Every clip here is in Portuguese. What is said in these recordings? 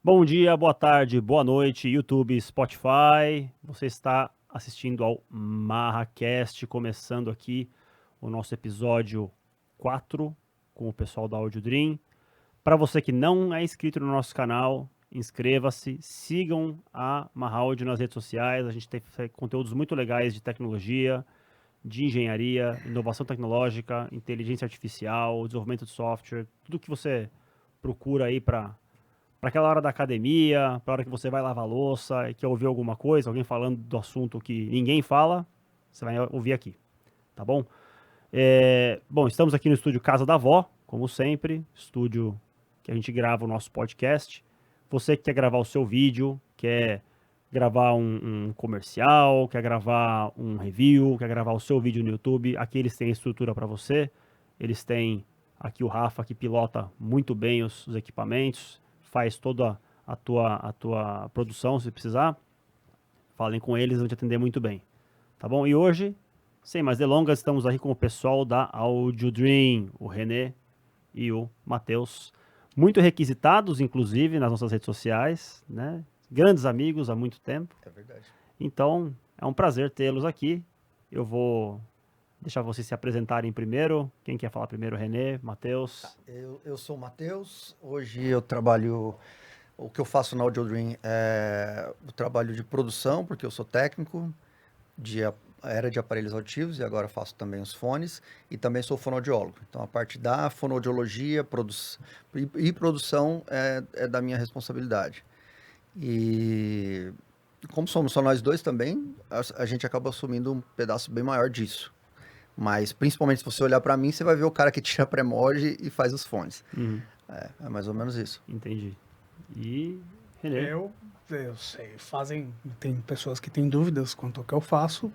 Bom dia, boa tarde, boa noite, YouTube, Spotify. Você está assistindo ao MarraCast, começando aqui o nosso episódio 4 com o pessoal da AudioDream. Para você que não é inscrito no nosso canal, inscreva-se, sigam a Marra Audio nas redes sociais. A gente tem conteúdos muito legais de tecnologia, de engenharia, inovação tecnológica, inteligência artificial, desenvolvimento de software, tudo que você procura aí para aquela hora da academia, para a hora que você vai lavar a louça e quer ouvir alguma coisa, alguém falando do assunto que ninguém fala, você vai ouvir aqui, tá bom? Bom, estamos aqui no estúdio Casa da Vó, como sempre, estúdio que a gente grava o nosso podcast. Você que quer gravar o seu vídeo, quer gravar um comercial, quer gravar um review, quer gravar o seu vídeo no YouTube, aqui eles têm a estrutura para você. Eles têm aqui o Rafa, que pilota muito bem os equipamentos, faz toda a tua produção, se precisar. Falem com eles, vão te atender muito bem. Tá bom? E hoje, sem mais delongas, estamos aí com o pessoal da AudioDream, o René e o Matheus. Muito requisitados, inclusive, nas nossas redes sociais, né? Grandes amigos há muito tempo. É verdade. Então, é um prazer tê-los aqui. Eu vou deixar vocês se apresentarem primeiro. Quem quer falar primeiro? René, Matheus? Eu sou o Matheus. Hoje eu trabalho... O que eu faço na AudioDream é o trabalho de produção, porque eu sou técnico era de aparelhos auditivos e agora faço também os fones. E também sou fonoaudiólogo. Então, a parte da fonoaudiologia e produção é da minha responsabilidade. E como somos só nós dois também, a gente acaba assumindo um pedaço bem maior disso. Mas, principalmente, se você olhar para mim, você vai ver o cara que tira pré-mod e faz os fones. Uhum. É mais ou menos isso. Entendi. E René? Eu sei, tem pessoas que têm dúvidas quanto ao que eu faço.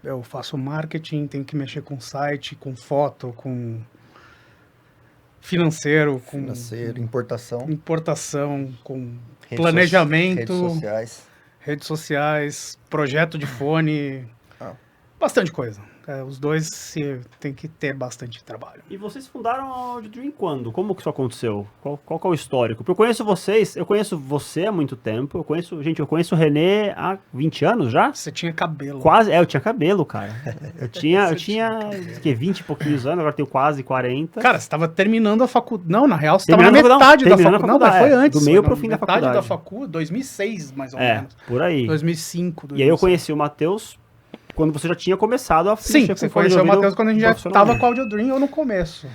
Eu faço marketing, tenho que mexer com site, com foto, com financeiro, importação, com planejamento, redes sociais, projeto de fone, bastante coisa. Os dois tem que ter bastante trabalho. E vocês fundaram a AudioDream quando? Como que isso aconteceu? Qual que é o histórico? Porque eu conheço vocês, eu conheço você há muito tempo, eu conheço o René há 20 anos já? Você tinha cabelo. Quase, eu tinha cabelo, cara. Eu tinha 20 e pouquinhos anos, agora tenho quase 40. Cara, você estava terminando a faculdade. Não, na real, você estava na metade da faculdade. Não, mas foi antes. Do meio pro fim da faculdade. Metade da faculdade, 2006, mais ou menos. Por aí. 2005, 2006. E aí eu conheci o Matheus quando você já tinha começado a Sim, você conheceu o Matheus quando a gente já estava com a AudioDream ou no começo?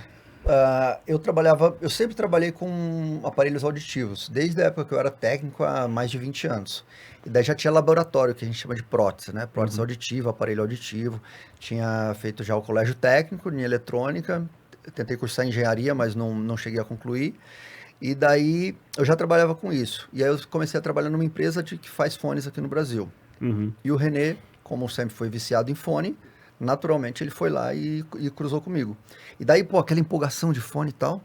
Eu sempre trabalhei com aparelhos auditivos, desde a época que eu era técnico há mais de 20 anos. E daí já tinha laboratório, que a gente chama de prótese, né? Prótese auditiva, aparelho auditivo. Tinha feito já o colégio técnico em eletrônica, tentei cursar engenharia, mas não cheguei a concluir. E daí eu já trabalhava com isso. E aí eu comecei a trabalhar numa empresa que faz fones aqui no Brasil. Uhum. E o René, como sempre foi viciado em fone, naturalmente ele foi lá e cruzou comigo. E daí, aquela empolgação de fone e tal.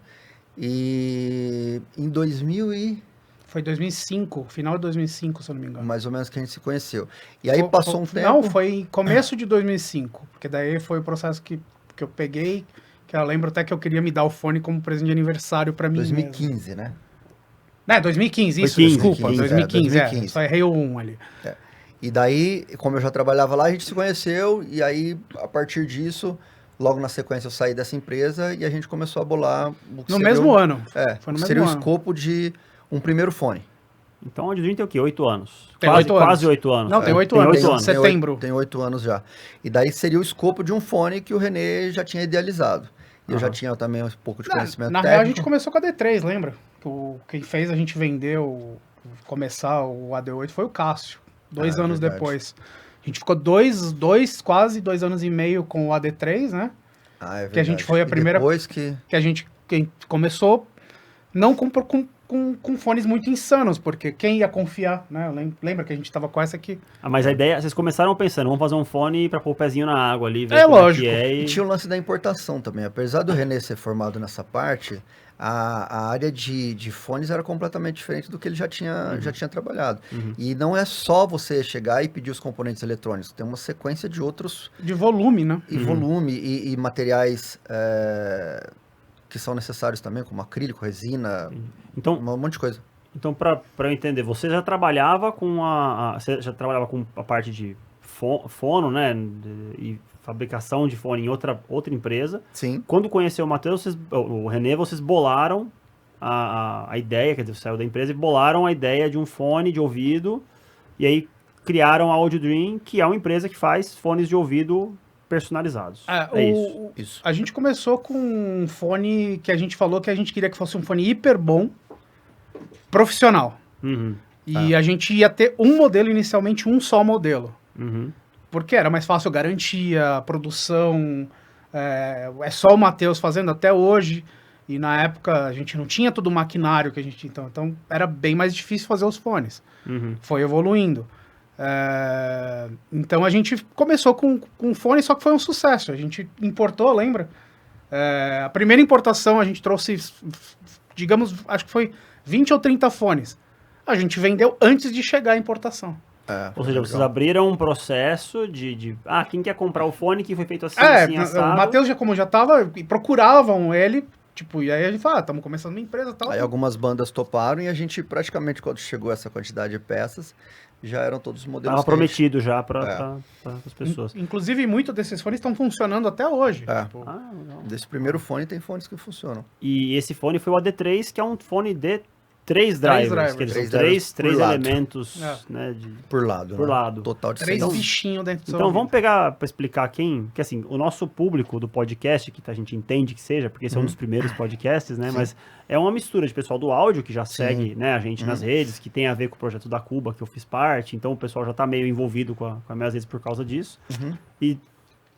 E em 2000 e... Foi 2005, final de 2005, se eu não me engano. Mais ou menos que a gente se conheceu. E aí passou um tempo... Não, foi começo de 2005, porque daí foi o processo que eu peguei, que eu lembro até que eu queria me dar o fone como presente de aniversário pra mim 2015, mesmo. Né? 2015, isso, 15, desculpa, 2015, 2015. Só errei o 1 ali. E daí, como eu já trabalhava lá, a gente se conheceu, e aí, a partir disso, logo na sequência eu saí dessa empresa e a gente começou a bolar... O que no mesmo ano. Foi no seria mesmo o escopo de um primeiro fone. Então a AudioDream tem o quê? 8 anos? Tem 8 anos. Quase 8 anos. Não, tem 8 anos. Setembro. Tem 8 anos já. E daí seria o escopo de um fone que o René já tinha idealizado. E eu já tinha também um pouco de conhecimento técnico. Na real, a gente começou com a D3, lembra? Quem fez a gente vender, começar o AD8 foi o Cássio. 2 anos verdade. Depois. A gente ficou quase 2 anos e meio com o AD3, né? É verdade. Que a gente foi a primeira... Depois que a gente começou, não com com fones muito insanos, porque quem ia confiar, né? Lembra que a gente estava com essa aqui. Mas a ideia, vocês começaram pensando, vamos fazer um fone para pôr o pezinho na água ali, ver lógico. E tinha o lance da importação também. Apesar do René ser formado nessa parte, a área de fones era completamente diferente do que ele já tinha trabalhado. E não é só você chegar e pedir os componentes eletrônicos, tem uma sequência de outros... De volume, né? E volume e materiais que são necessários também, como acrílico, resina, então, um monte de coisa. Então, para eu entender, você já trabalhava com a parte de fono, né? E fabricação de fone em outra empresa. Sim. Quando conheceu o Matheus, o René, vocês bolaram a ideia, quer dizer, você saiu da empresa e bolaram a ideia de um fone de ouvido, e aí criaram a Audio Dream, que é uma empresa que faz fones de ouvido personalizados. Isso. A gente começou com um fone que a gente falou que a gente queria que fosse um fone hiper bom, profissional. E a gente ia ter um modelo inicialmente, um só modelo. Porque era mais fácil garantia, produção, é só o Matheus fazendo até hoje. E na época a gente não tinha todo o maquinário que a gente tinha. Então era bem mais difícil fazer os fones. Foi evoluindo. Então a gente começou com fone, só que foi um sucesso. A gente importou, lembra? A primeira importação a gente trouxe, digamos, acho que foi 20 ou 30 fones. A gente vendeu antes de chegar a importação. Ou seja, vocês abriram um processo de quem quer comprar o fone que foi feito assim, assado. O Matheus, como já tava, procuravam ele, tipo, e aí a gente fala, estamos começando uma empresa e tal. Aí algumas bandas toparam e a gente praticamente, quando chegou essa quantidade de peças, já eram todos os modelos. Estava prometido já para as pessoas. Inclusive, muitos desses fones estão funcionando até hoje. Tipo... Desse primeiro fone tem fones que funcionam. E esse fone foi o AD3, que é um fone de 3 drivers. Que eles são três elementos, né, por lado. Por lado. Total de 3 bichinhos dentro do seu Então vamos pegar para explicar que assim, o nosso público do podcast, que a gente entende que seja, porque esse é um dos primeiros podcasts, né? Sim. Mas é uma mistura de pessoal do áudio que já segue, né, a gente nas redes, que tem a ver com o projeto da Cuba, que eu fiz parte, então o pessoal já tá meio envolvido com as minhas redes por causa disso. E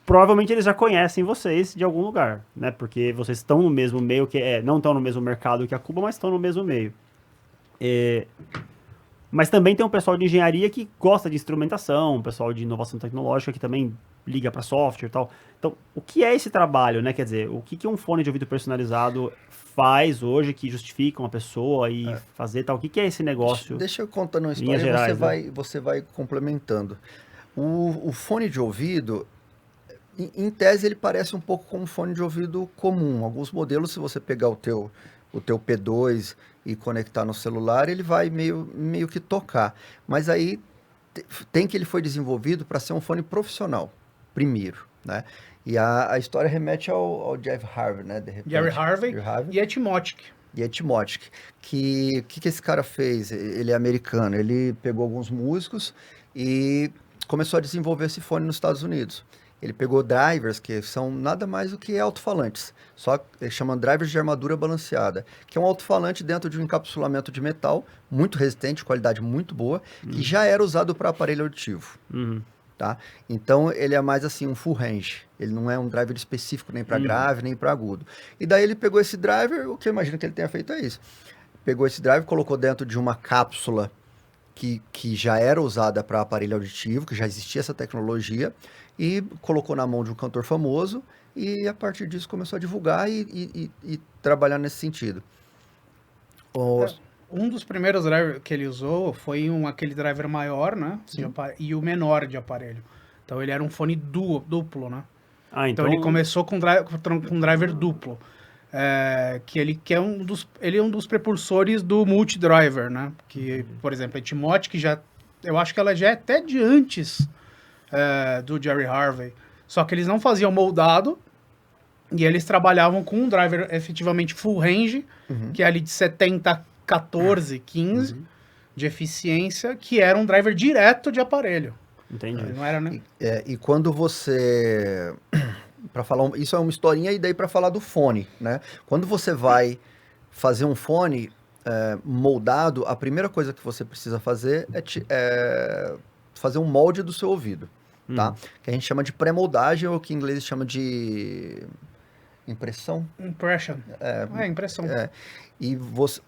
provavelmente eles já conhecem vocês de algum lugar, né? Porque vocês estão no mesmo meio, não estão no mesmo mercado que a Cuba, mas estão no mesmo meio. Mas também tem um pessoal de engenharia que gosta de instrumentação, um pessoal de inovação tecnológica que também liga para software e tal. Então, o que é esse trabalho, né? Quer dizer, o que um fone de ouvido personalizado faz hoje que justifica uma pessoa e fazer tal? O que é esse negócio? Deixa eu contar uma história e você vai complementando. O fone de ouvido, em tese, ele parece um pouco como um fone de ouvido comum. Alguns modelos, se você pegar o teu P2 e conectar no celular, ele vai meio que tocar. Mas aí tem que ele foi desenvolvido para ser um fone profissional, primeiro, né? E a história remete ao Jeff Harvey, né? De repente. Jerry Harvey e Etimotic. Que esse cara fez? Ele é americano, ele pegou alguns músicos e começou a desenvolver esse fone nos Estados Unidos. Ele pegou drivers que são nada mais do que alto-falantes, só eles chamam drivers de armadura balanceada, que é um alto-falante dentro de um encapsulamento de metal, muito resistente, qualidade muito boa, que já era usado para aparelho auditivo. Tá? Então ele é mais assim um full range, ele não é um driver específico nem para grave, nem para agudo. E daí ele pegou esse driver, o que eu imagino que ele tenha feito é isso. Pegou esse driver, colocou dentro de uma cápsula que já era usada para aparelho auditivo, que já existia essa tecnologia, e colocou na mão de um cantor famoso, e a partir disso começou a divulgar e trabalhar nesse sentido. Um dos primeiros drivers que ele usou foi aquele driver maior, né? E o menor de aparelho. Então ele era um fone duplo, né? Então ele começou com driver duplo. Ele é um dos precursores do multi-driver, né? Que, por exemplo, a Etimotic eu acho que ela já é até de antes do Jerry Harvey. Só que eles não faziam moldado e eles trabalhavam com um driver efetivamente full range, que é ali de 70, 14, 15 de eficiência, que era um driver direto de aparelho. Entendi. Não era, né? E quando você... para falar isso é uma historinha, e daí para falar do fone, né? Quando você vai fazer um fone moldado, a primeira coisa que você precisa fazer é fazer um molde do seu ouvido, tá? Que a gente chama de pré-moldagem, ou que em inglês chama de impressão. Impression. Impressão. E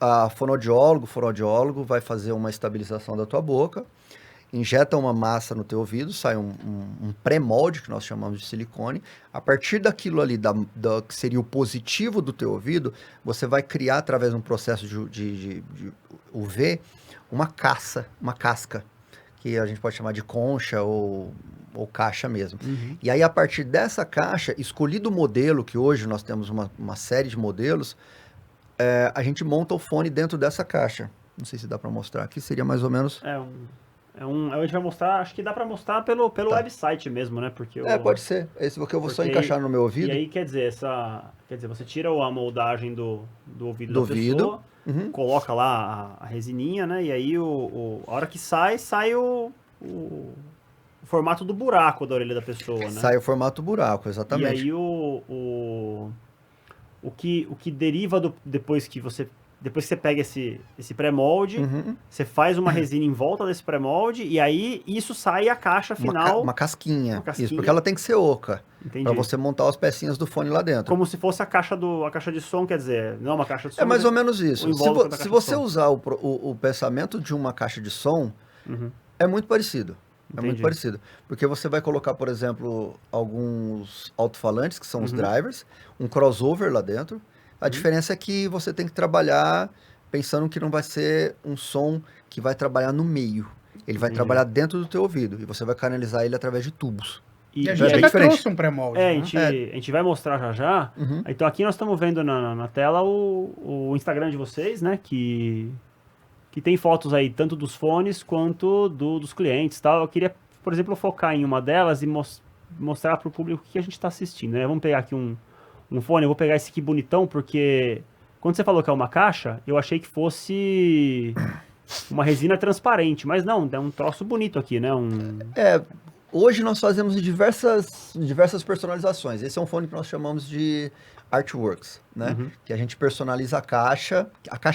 a fonoaudiólogo vai fazer uma estabilização da tua boca, injeta uma massa no teu ouvido, sai um pré-molde, que nós chamamos de silicone. A partir daquilo ali, que seria o positivo do teu ouvido, você vai criar, através de um processo de UV, uma casca, que a gente pode chamar de concha ou caixa mesmo. Uhum. E aí, a partir dessa caixa, escolhido o modelo, que hoje nós temos uma série de modelos, a gente monta o fone dentro dessa caixa. Não sei se dá para mostrar aqui, seria mais ou menos... A gente vai mostrar, acho que dá pra mostrar pelo website mesmo, né? Porque pode ser. Esse porque eu vou só encaixar no meu ouvido. E aí, quer dizer, você tira a moldagem do ouvido da pessoa, coloca lá a resininha, né? E aí, a hora que sai o formato do buraco da orelha da pessoa, né? Sai o formato buraco, exatamente. E aí, o que deriva depois que você pega esse pré-molde, você faz uma resina em volta desse pré-molde, e aí isso sai a caixa final. Uma casquinha. Isso, porque ela tem que ser oca. Entendi. Pra você montar as pecinhas do fone lá dentro. Como se fosse a caixa de som, quer dizer, não uma caixa de som. É mais ou menos isso. Se você som. usar o pensamento de uma caixa de som, é muito parecido. Entendi. É muito parecido. Porque você vai colocar, por exemplo, alguns alto-falantes, que são os drivers, um crossover lá dentro. A diferença é que você tem que trabalhar pensando que não vai ser um som que vai trabalhar no meio. Ele vai trabalhar dentro do teu ouvido. E você vai canalizar ele através de tubos. E a gente até trouxe um pré-molde. A gente vai mostrar já. Então aqui nós estamos vendo na tela o Instagram de vocês, né? Que tem fotos aí tanto dos fones quanto dos clientes, tal. Eu queria, por exemplo, focar em uma delas e mostrar para o público o que a gente está assistindo, né? Vamos pegar aqui um fone, eu vou pegar esse aqui bonitão, porque quando você falou que é uma caixa, eu achei que fosse uma resina transparente, mas não, é um troço bonito aqui, né? Hoje nós fazemos diversas personalizações. Esse é um fone que nós chamamos de Artworks, né? Que a gente personaliza a caixa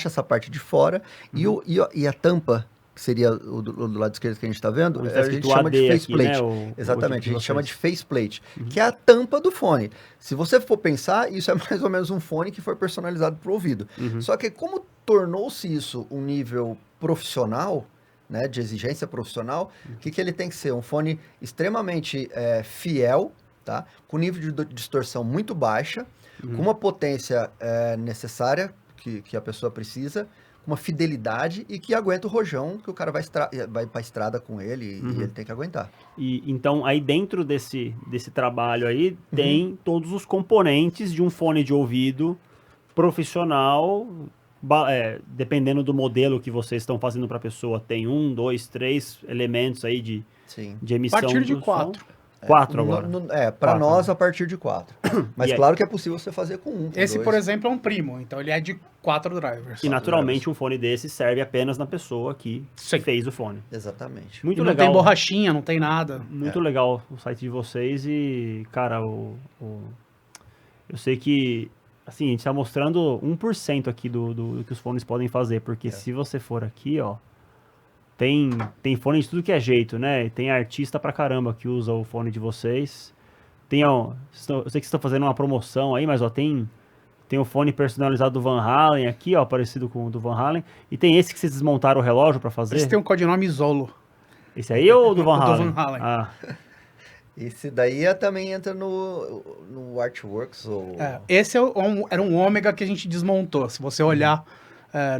essa parte de fora, e a tampa, que seria o do lado esquerdo que a gente está vendo, a gente chama de faceplate. Né? Exatamente, a gente chama de faceplate, que é a tampa do fone. Se você for pensar, isso é mais ou menos um fone que foi personalizado para o ouvido. Só que como tornou-se isso um nível profissional, né, de exigência profissional, o que ele tem que ser? Um fone extremamente fiel, tá? Com nível de distorção muito baixa, com uma potência necessária que a pessoa precisa, uma fidelidade e que aguenta o rojão que o cara vai pra estrada com ele e ele tem que aguentar. E então aí dentro desse trabalho aí tem todos os componentes de um fone de ouvido profissional, dependendo do modelo que vocês estão fazendo para a pessoa, tem 1, 2, 3 elementos aí de emissão. A partir de do 4. Som. 4 agora. Para nós, a partir de 4. Mas claro que é possível você fazer com 1. Esse, 2. por exemplo, é um primo, então ele é de 4 drivers. E naturalmente um fone desse serve apenas na pessoa que fez o fone. Exatamente. Muito legal. Não tem borrachinha, não tem nada. Muito legal o site de vocês e, cara, eu sei que, assim, a gente tá mostrando 1% aqui do que os fones podem fazer, porque se você for aqui, ó, tem fone de tudo que é jeito, né? Tem artista pra caramba que usa o fone de vocês. Eu sei que vocês estão fazendo uma promoção aí, mas ó, tem o fone personalizado do Van Halen aqui, ó, parecido com o do Van Halen. E tem esse que vocês desmontaram o relógio pra fazer. Esse tem um codinome Zolo. Esse aí ou do Van Halen? Do Van Halen. Ah. Esse daí também entra no Artworks. Esse era um ômega que a gente desmontou. Se você olhar...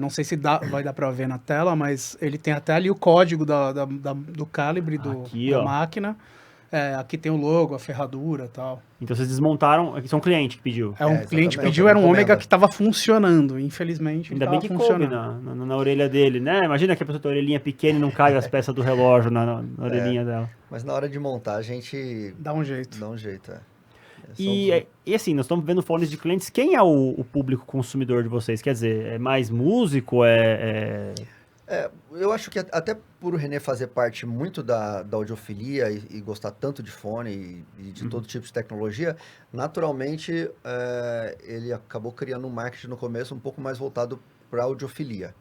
não sei se vai dar para ver na tela, mas ele tem até ali o código do calibre da máquina. Aqui tem o logo, a ferradura e tal. Então vocês desmontaram, aqui são um cliente que pediu. Cliente que pediu, era um ômega que estava funcionando, infelizmente. Ainda bem que coube na orelha dele, né? Imagina que a pessoa tem a orelhinha pequena e não cai as peças do relógio na orelhinha dela. Mas na hora de montar, a gente... Dá um jeito. E assim, nós estamos vendo fones de clientes. Quem é o público consumidor de vocês? Quer dizer, é mais músico? Eu acho que até por o René fazer parte muito da audiofilia e gostar tanto de fone e de todo tipo de tecnologia, naturalmente ele acabou criando um marketing no começo um pouco mais voltado para audiofilia.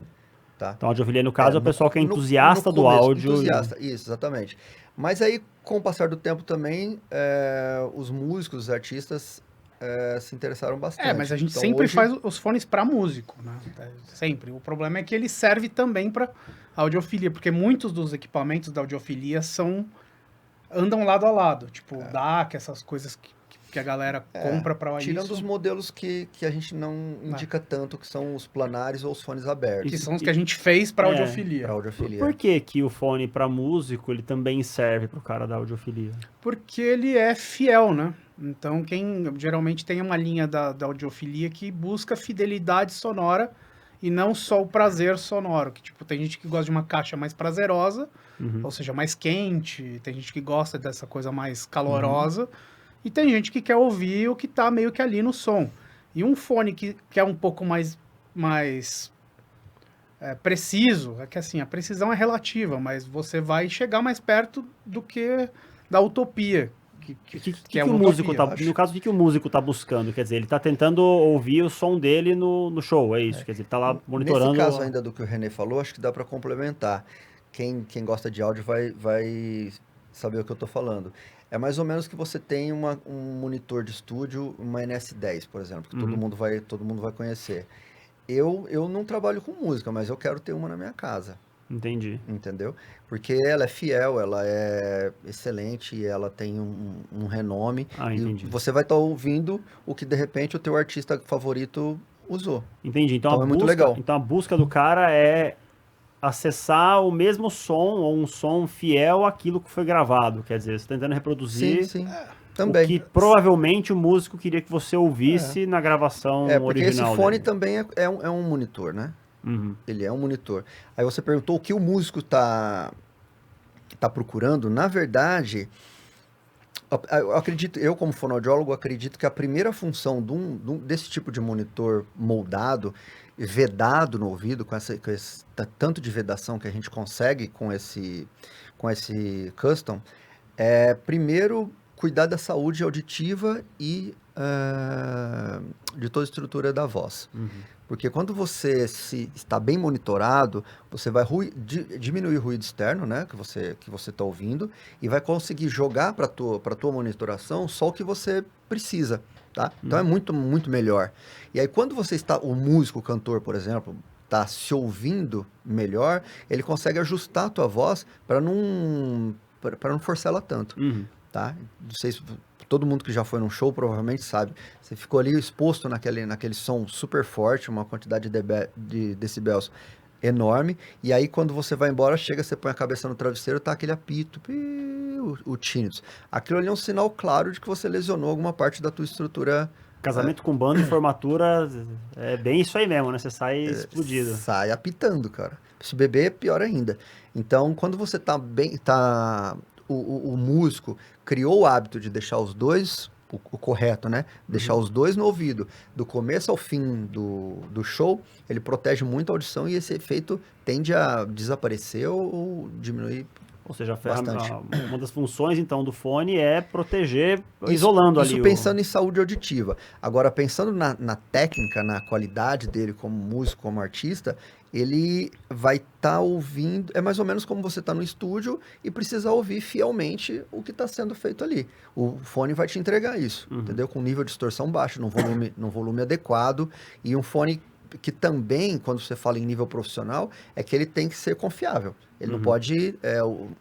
Tá? Então, a audiofilia, no caso, é o pessoal que é entusiasta do áudio. Entusiasta, isso, exatamente. Mas aí, com o passar do tempo também, os músicos, os artistas se interessaram bastante. Mas a gente então, sempre hoje... faz os fones para músico, né? Sempre. O problema é que ele serve também para audiofilia, porque muitos dos equipamentos da audiofilia andam lado a lado, tipo DAC, essas coisas que a galera compra para isso. Tirando os modelos que a gente não indica tanto, que são os planares ou os fones abertos. Que são os que a gente fez para audiofilia. Pra audiofilia. Por que o fone para músico ele também serve para o cara da audiofilia? Porque ele é fiel, né? Então, quem geralmente tem uma linha da audiofilia que busca fidelidade sonora e não só o prazer sonoro. Que, tipo, tem gente que gosta de uma caixa mais prazerosa, ou seja, mais quente. Tem gente que gosta dessa coisa mais calorosa. E tem gente que quer ouvir o que tá meio que ali no som. E um fone que é um pouco mais preciso, é que assim, a precisão é relativa, mas você vai chegar mais perto do que da utopia. Que é o músico tá, no caso, o que o músico tá buscando? Quer dizer, ele tá tentando ouvir o som dele no show, é isso? Quer dizer, ele tá lá monitorando... Nesse caso ainda do que o René falou, acho que dá para complementar. Quem gosta de áudio vai saber o que eu tô falando. É mais ou menos que você tem um monitor de estúdio, uma NS10, por exemplo, que todo mundo vai conhecer. Eu não trabalho com música, mas eu quero ter uma na minha casa. Entendi. Entendeu? Porque ela é fiel, ela é excelente, ela tem um renome. Entendi. E você vai estar ouvindo o que, de repente, o teu artista favorito usou. Entendi. Então é muito legal. Então a busca do cara é acessar o mesmo som ou um som fiel àquilo que foi gravado. Quer dizer, você está tentando reproduzir também. o que provavelmente o músico queria que você ouvisse na gravação original. Porque esse fone dele. também é um monitor, né? Ele é um monitor. Aí você perguntou o que o músico tá procurando. Na verdade, eu como fonoaudiólogo, acredito que a primeira função desse tipo de monitor moldado, vedado no ouvido, com esse tanto de vedação que a gente consegue com esse custom, é primeiro cuidar da saúde auditiva e de toda a estrutura da voz. Porque quando você está bem monitorado, você vai diminuir o ruído externo, né, que você está ouvindo, e vai conseguir jogar para a tua monitoração só o que você precisa, tá? Então é muito, muito melhor. E aí quando o músico, o cantor, por exemplo, está se ouvindo melhor, ele consegue ajustar a tua voz para não forçar ela tanto, tá? Não sei se... Todo mundo que já foi num show provavelmente sabe. Você ficou ali exposto naquele som super forte, uma quantidade de decibéis enorme. E aí, quando você vai embora, você põe a cabeça no travesseiro, tá aquele apito, o tinnitus. Aquilo ali é um sinal claro de que você lesionou alguma parte da tua estrutura. Casamento com banda e formatura é bem isso aí mesmo, né? Você sai explodido. Sai apitando, cara. Se beber, é pior ainda. Então, quando você tá bem... O músico criou o hábito de deixar os dois, o correto, né? Deixar os dois no ouvido, do começo ao fim do show, ele protege muito a audição e esse efeito tende a desaparecer ou diminuir. Ou seja, bastante. Uma das funções, então, do fone é proteger, isolando ali. Isso pensando em saúde auditiva. Agora, pensando na técnica, na qualidade dele como músico, como artista, ele vai estar ouvindo... É mais ou menos como você está no estúdio e precisa ouvir fielmente o que está sendo feito ali. O fone vai te entregar isso, entendeu? Com nível de distorção baixo, num volume adequado. E um fone que também, quando você fala em nível profissional, é que ele tem que ser confiável. Ele não pode,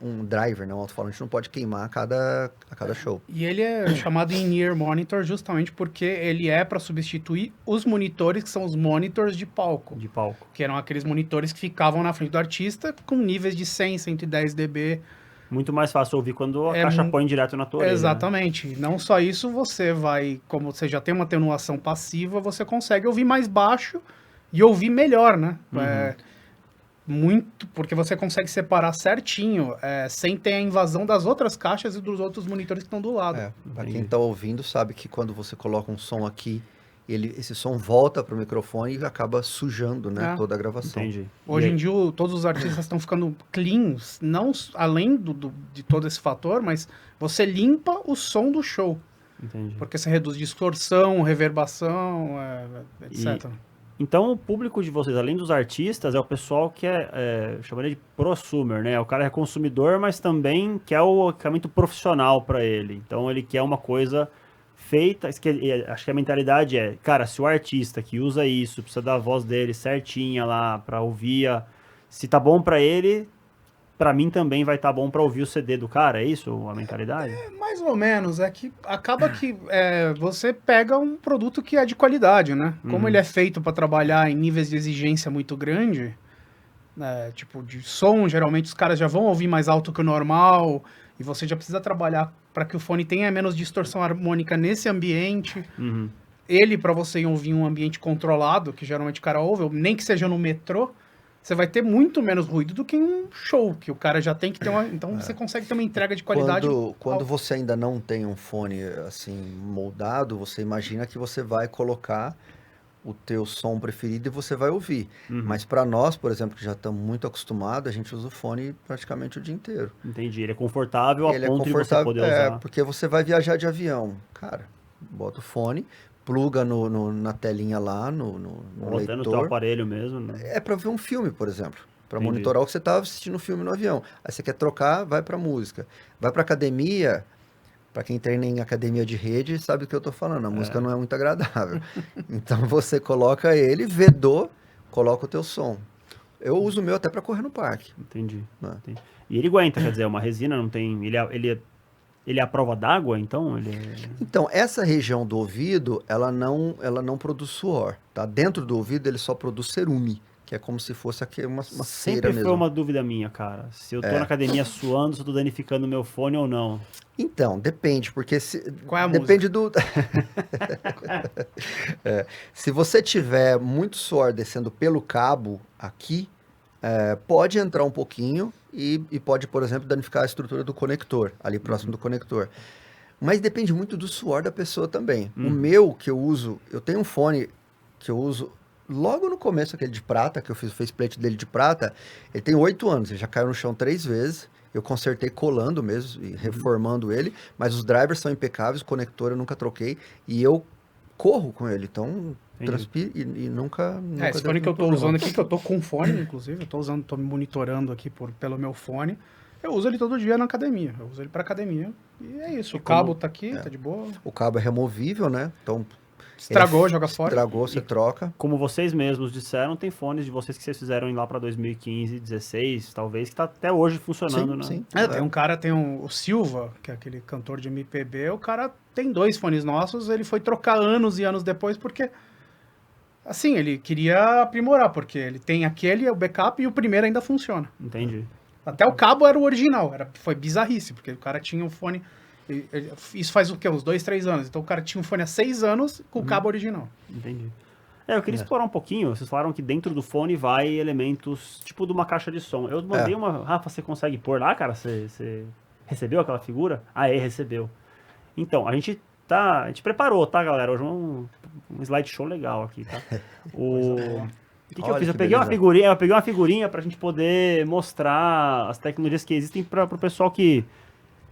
um driver, né, um alto-falante, não pode queimar a cada show. E ele é chamado in-ear monitor justamente porque ele é para substituir os monitores que são os monitors de palco. De palco. Que eram aqueles monitores que ficavam na frente do artista com níveis de 100, 110 dB. Muito mais fácil ouvir quando a caixa põe direto na tua orelha. Exatamente. Né? Não só isso, você vai, como você já tem uma atenuação passiva, você consegue ouvir mais baixo e ouvir melhor, né? Muito, porque você consegue separar certinho, sem ter a invasão das outras caixas e dos outros monitores que estão do lado. Para quem está ouvindo, sabe que quando você coloca um som aqui, esse som volta para o microfone e acaba sujando, né, toda a gravação. Entendi. Hoje em dia, todos os artistas estão ficando cleans, não além de todo esse fator, mas você limpa o som do show. Entendi. Porque você reduz distorção, reverbação, etc. Então, o público de vocês, além dos artistas, é o pessoal que chamaria de prosumer, né? O cara é consumidor, mas também quer o equipamento profissional para ele. Então, ele quer uma coisa feita, acho que a mentalidade é, cara, se o artista que usa isso, precisa da voz dele certinha lá pra ouvir, se tá bom pra ele, pra mim também vai estar bom pra ouvir o CD do cara, é isso a mentalidade? Mais ou menos, é que acaba que você pega um produto que é de qualidade, né? Como ele é feito pra trabalhar em níveis de exigência muito grande, tipo de som, geralmente os caras já vão ouvir mais alto que o normal, e você já precisa trabalhar para que o fone tenha menos distorção harmônica nesse ambiente. Ele, para você ouvir um ambiente controlado, que geralmente o cara ouve, nem que seja no metrô, você vai ter muito menos ruído do que em um show, que o cara já tem que ter uma... Então você consegue ter uma entrega de qualidade. Quando você ainda não tem um fone assim moldado, você imagina que você vai colocar o teu som preferido e você vai ouvir. Mas para nós, por exemplo, que já estamos muito acostumados, a gente usa o fone praticamente o dia inteiro. Entendi, ele é confortável a ponto de você poder usar. Porque você vai viajar de avião. Cara, bota o fone, pluga na telinha lá, no leitor. No teu aparelho mesmo. Né? É para ver um filme, por exemplo. Para monitorar o que você está assistindo o filme no avião. Aí você quer trocar, vai para música. Vai para academia. Para quem treina em academia de rede, sabe do que eu tô falando. A música não é muito agradável. Então você coloca ele, vedou, coloca o teu som. Eu uso o meu até para correr no parque. Entendi. E ele aguenta, quer dizer, uma resina não tem... Ele é a prova d'água, então? Então, essa região do ouvido, ela não produz suor, tá? Dentro do ouvido, ele só produz cerume, que é como se fosse uma cera Sempre mesmo. foi uma dúvida minha, cara. Se eu tô na academia suando, se eu tô danificando o meu fone ou não. Então, depende, porque Qual é a depende música? Se você tiver muito suor descendo pelo cabo aqui, pode entrar um pouquinho e pode, por exemplo, danificar a estrutura do conector, ali próximo do conector. Mas depende muito do suor da pessoa também. O meu, que eu uso, eu tenho um fone que eu uso logo no começo, aquele de prata, que eu fiz o faceplate dele de prata, ele tem 8 anos, ele já caiu no chão 3 vezes, eu consertei colando mesmo e reformando ele, mas os drivers são impecáveis, o conector eu nunca troquei, e eu corro com ele, então transpiro e nunca esse fone que eu tô usando aqui, que eu tô com fone, inclusive, tô me monitorando aqui pelo meu fone, eu uso ele todo dia na academia, eu uso ele pra academia, e é isso, o cabo tá aqui, tá de boa. O cabo é removível, né, então... Estragou, joga fora. Estragou, você troca. Como vocês mesmos disseram, tem fones de vocês que vocês fizeram lá pra 2015, 16, talvez, que tá até hoje funcionando, né? Sim. Tem um cara, o Silva, que é aquele cantor de MPB, o cara tem 2 fones nossos, ele foi trocar anos e anos depois, porque, assim, ele queria aprimorar, porque ele tem aquele, o backup, e o primeiro ainda funciona. Entendi. Até o cabo era o original, foi bizarrice, porque o cara tinha um fone... Isso faz o quê? Uns 2, 3 anos. Então o cara tinha um fone há 6 anos com o cabo original. Entendi. Eu queria explorar um pouquinho. Vocês falaram que dentro do fone vai elementos tipo de uma caixa de som. Eu mandei uma... Rafa, você consegue pôr lá, cara? Você recebeu aquela figura? Ah, recebeu. Então, a gente preparou, tá, galera? Hoje um slideshow legal aqui, tá? O que eu fiz? Eu peguei uma figurinha pra gente poder mostrar as tecnologias que existem pro pessoal que...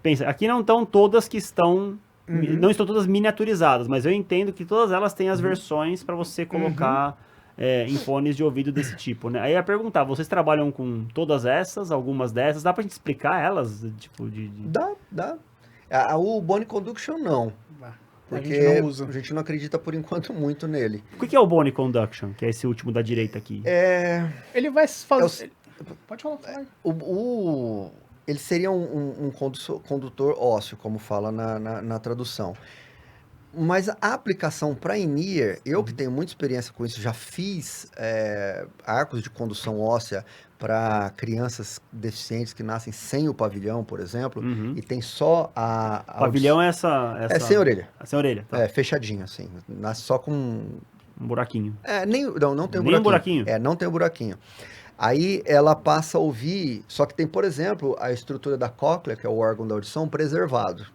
Pensa, aqui não estão todas que estão... Não estão todas miniaturizadas, mas eu entendo que todas elas têm as versões para você colocar em fones de ouvido desse tipo, né? Aí eu ia perguntar, vocês trabalham com todas essas, algumas dessas? Dá pra gente explicar elas? Tipo, Dá. O Bone Conduction não. Porque a gente não usa. A gente não acredita por enquanto muito nele. O que é o Bone Conduction, que é esse último da direita aqui? Ele vai fazer... Pode falar. Ele seria um condutor ósseo, como fala na tradução. Mas a aplicação para in-ear, eu que tenho muita experiência com isso, já fiz arcos de condução óssea para crianças deficientes que nascem sem o pavilhão, por exemplo, e tem só a pavilhão é essa... É sem orelha. Sem orelha, tá. Fechadinho, assim. Nasce só com... Um buraquinho. Não tem um buraquinho. Nem um buraquinho? Não tem um buraquinho. Aí ela passa a ouvir, só que tem, por exemplo, a estrutura da cóclea, que é o órgão da audição, preservado.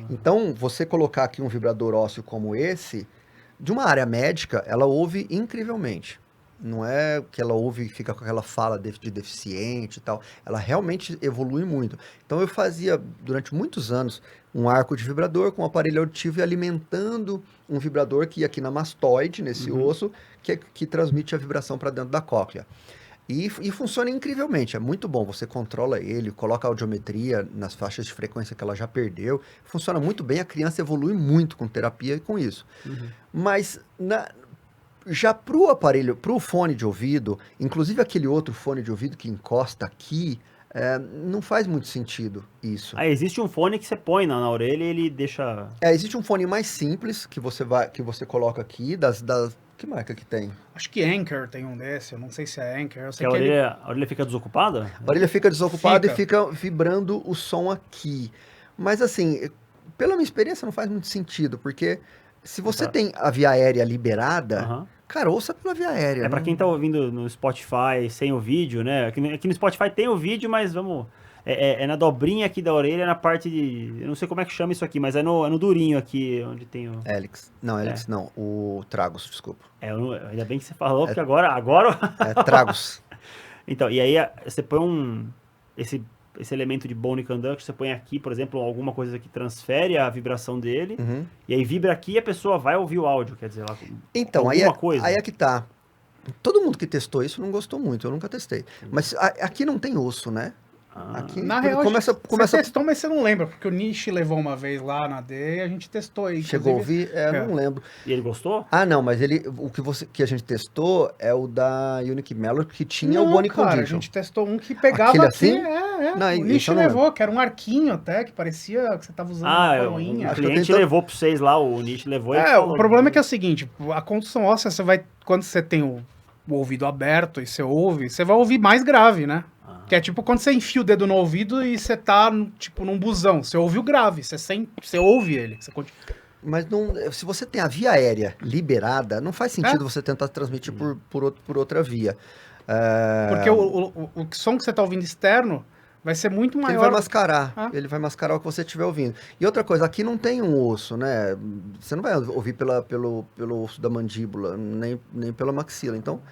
Então, você colocar aqui um vibrador ósseo como esse, de uma área médica, ela ouve incrivelmente. Não é que ela ouve e fica com aquela fala de deficiente e tal. Ela realmente evolui muito. Então, eu fazia, durante muitos anos, um arco de vibrador com um aparelho auditivo e alimentando um vibrador que ia aqui na mastoide, nesse osso, que transmite a vibração para dentro da cóclea. E funciona incrivelmente, é muito bom. Você controla ele, coloca a audiometria nas faixas de frequência que ela já perdeu. Funciona muito bem, a criança evolui muito com terapia e com isso. Mas já pro aparelho, pro fone de ouvido, inclusive aquele outro fone de ouvido que encosta aqui, não faz muito sentido isso. Existe um fone que você põe na orelha e ele deixa... Existe um fone mais simples que você coloca aqui, que marca que tem? Acho que Anker tem um desse, eu não sei se é Anker. Eu sei que a orelha fica desocupada? A orelha fica desocupada e fica vibrando o som aqui. Mas assim, pela minha experiência não faz muito sentido, porque se você tem a via aérea liberada, cara, ouça pela via aérea. Pra quem tá ouvindo no Spotify sem o vídeo, né? Aqui no Spotify tem o vídeo, mas vamos... É na dobrinha aqui da orelha, na parte de... Eu não sei como é que chama isso aqui, mas é no durinho aqui, onde tem o... Helix. Não, Helix não. O Tragus, desculpa. Ainda bem que você falou, porque agora... Tragus. Então, e aí você põe esse elemento de bone conduction, você põe aqui, por exemplo, alguma coisa que transfere a vibração dele, e aí vibra aqui e a pessoa vai ouvir o áudio, quer dizer, lá, então, coisa. Aí é que tá. Todo mundo que testou isso não gostou muito, eu nunca testei. Mas aqui não tem osso, né? Aqui, na real, você testou, mas você não lembra, porque o Nishi levou uma vez lá na D e a gente testou aí. Chegou a ouvir? Não lembro. E ele gostou? Não, mas que a gente testou é o da Unique Melody, que tinha o Bone Condition. A gente testou um que pegava assim? Não, o Nishi levou, que era um arquinho até, que parecia que você tava usando uma coroinha. O cliente levou pra vocês lá, o Nishi levou e falou, o problema é que é o seguinte, a condução óssea, quando você tem o ouvido aberto e você ouve, você vai ouvir mais grave, né? Que é tipo quando você enfia o dedo no ouvido e você tá, tipo, num busão. Você ouve o grave, você ouve ele. Mas se você tem a via aérea liberada, não faz sentido você tentar transmitir por outra via. Porque o som que você tá ouvindo externo vai ser muito maior. Ele vai mascarar. Ele vai mascarar o que você estiver ouvindo. E outra coisa, aqui não tem um osso, né? Você não vai ouvir pelo osso da mandíbula, nem pela maxila. Então...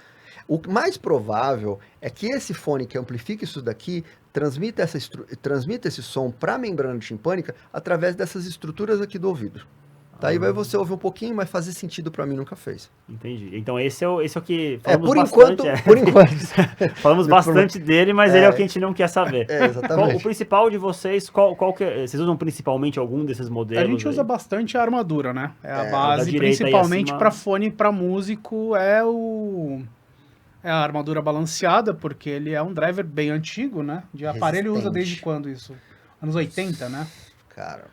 O mais provável é que esse fone que amplifica isso daqui transmita esse som para a membrana timpânica através dessas estruturas aqui do ouvido. Tá? Aí vai você ouvir um pouquinho, mas fazer sentido para mim nunca fez. Entendi. Então esse é o que falamos por bastante. Enquanto. Falamos bastante dele, mas ele é o que a gente não quer saber. Exatamente. O principal de vocês, qual que é? Vocês usam principalmente algum desses modelos? A gente usa bastante a armadura, né? É a base, direita principalmente para fone, para músico, é a armadura balanceada, porque ele é um driver bem antigo, né? De aparelho usa desde quando isso? Anos 80, né? Cara,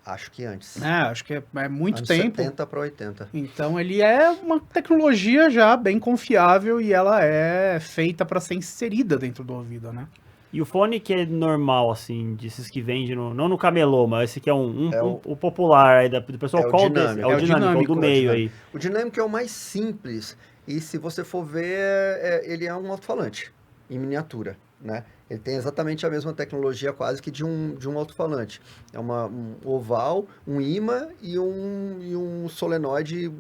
acho que antes. Acho que é muito tempo. 70 para 80. Então ele é uma tecnologia já bem confiável e ela é feita para ser inserida dentro do ouvido, né? E o fone que é normal, assim, desses que vende, não no camelô, mas esse que é o popular aí do pessoal, qual desse? É o dinâmico, o do meio aí. O dinâmico é o mais simples. E se você for ver, ele é um alto-falante, em miniatura, né? Ele tem exatamente a mesma tecnologia quase que de um alto-falante. É um oval, um imã e um solenoide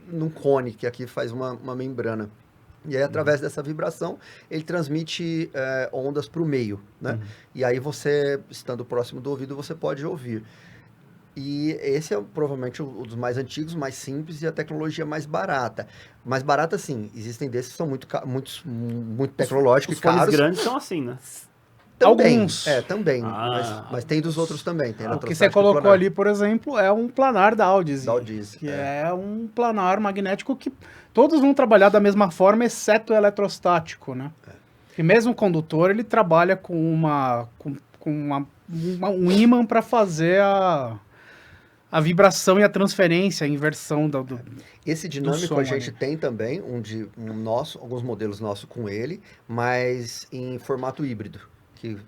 num cone, que aqui faz uma membrana. E aí, através dessa vibração, ele transmite ondas para o meio, né? E aí você, estando próximo do ouvido, você pode ouvir. E esse é provavelmente um dos mais antigos, mais simples e a tecnologia mais barata. Mais barata, sim. Existem desses que são muito tecnológicos e caros. Os fones grandes são assim, né? Também, alguns. Também. Mas tem dos outros também. Tem o que você colocou ali, por exemplo, é um planar da Audeze. Que é um planar magnético que todos vão trabalhar da mesma forma, exceto o eletrostático, né? E mesmo o condutor, ele trabalha com um ímã para fazer a vibração e a transferência, a inversão do Esse dinâmico a gente tem também, alguns modelos nossos com ele, mas em formato híbrido. Que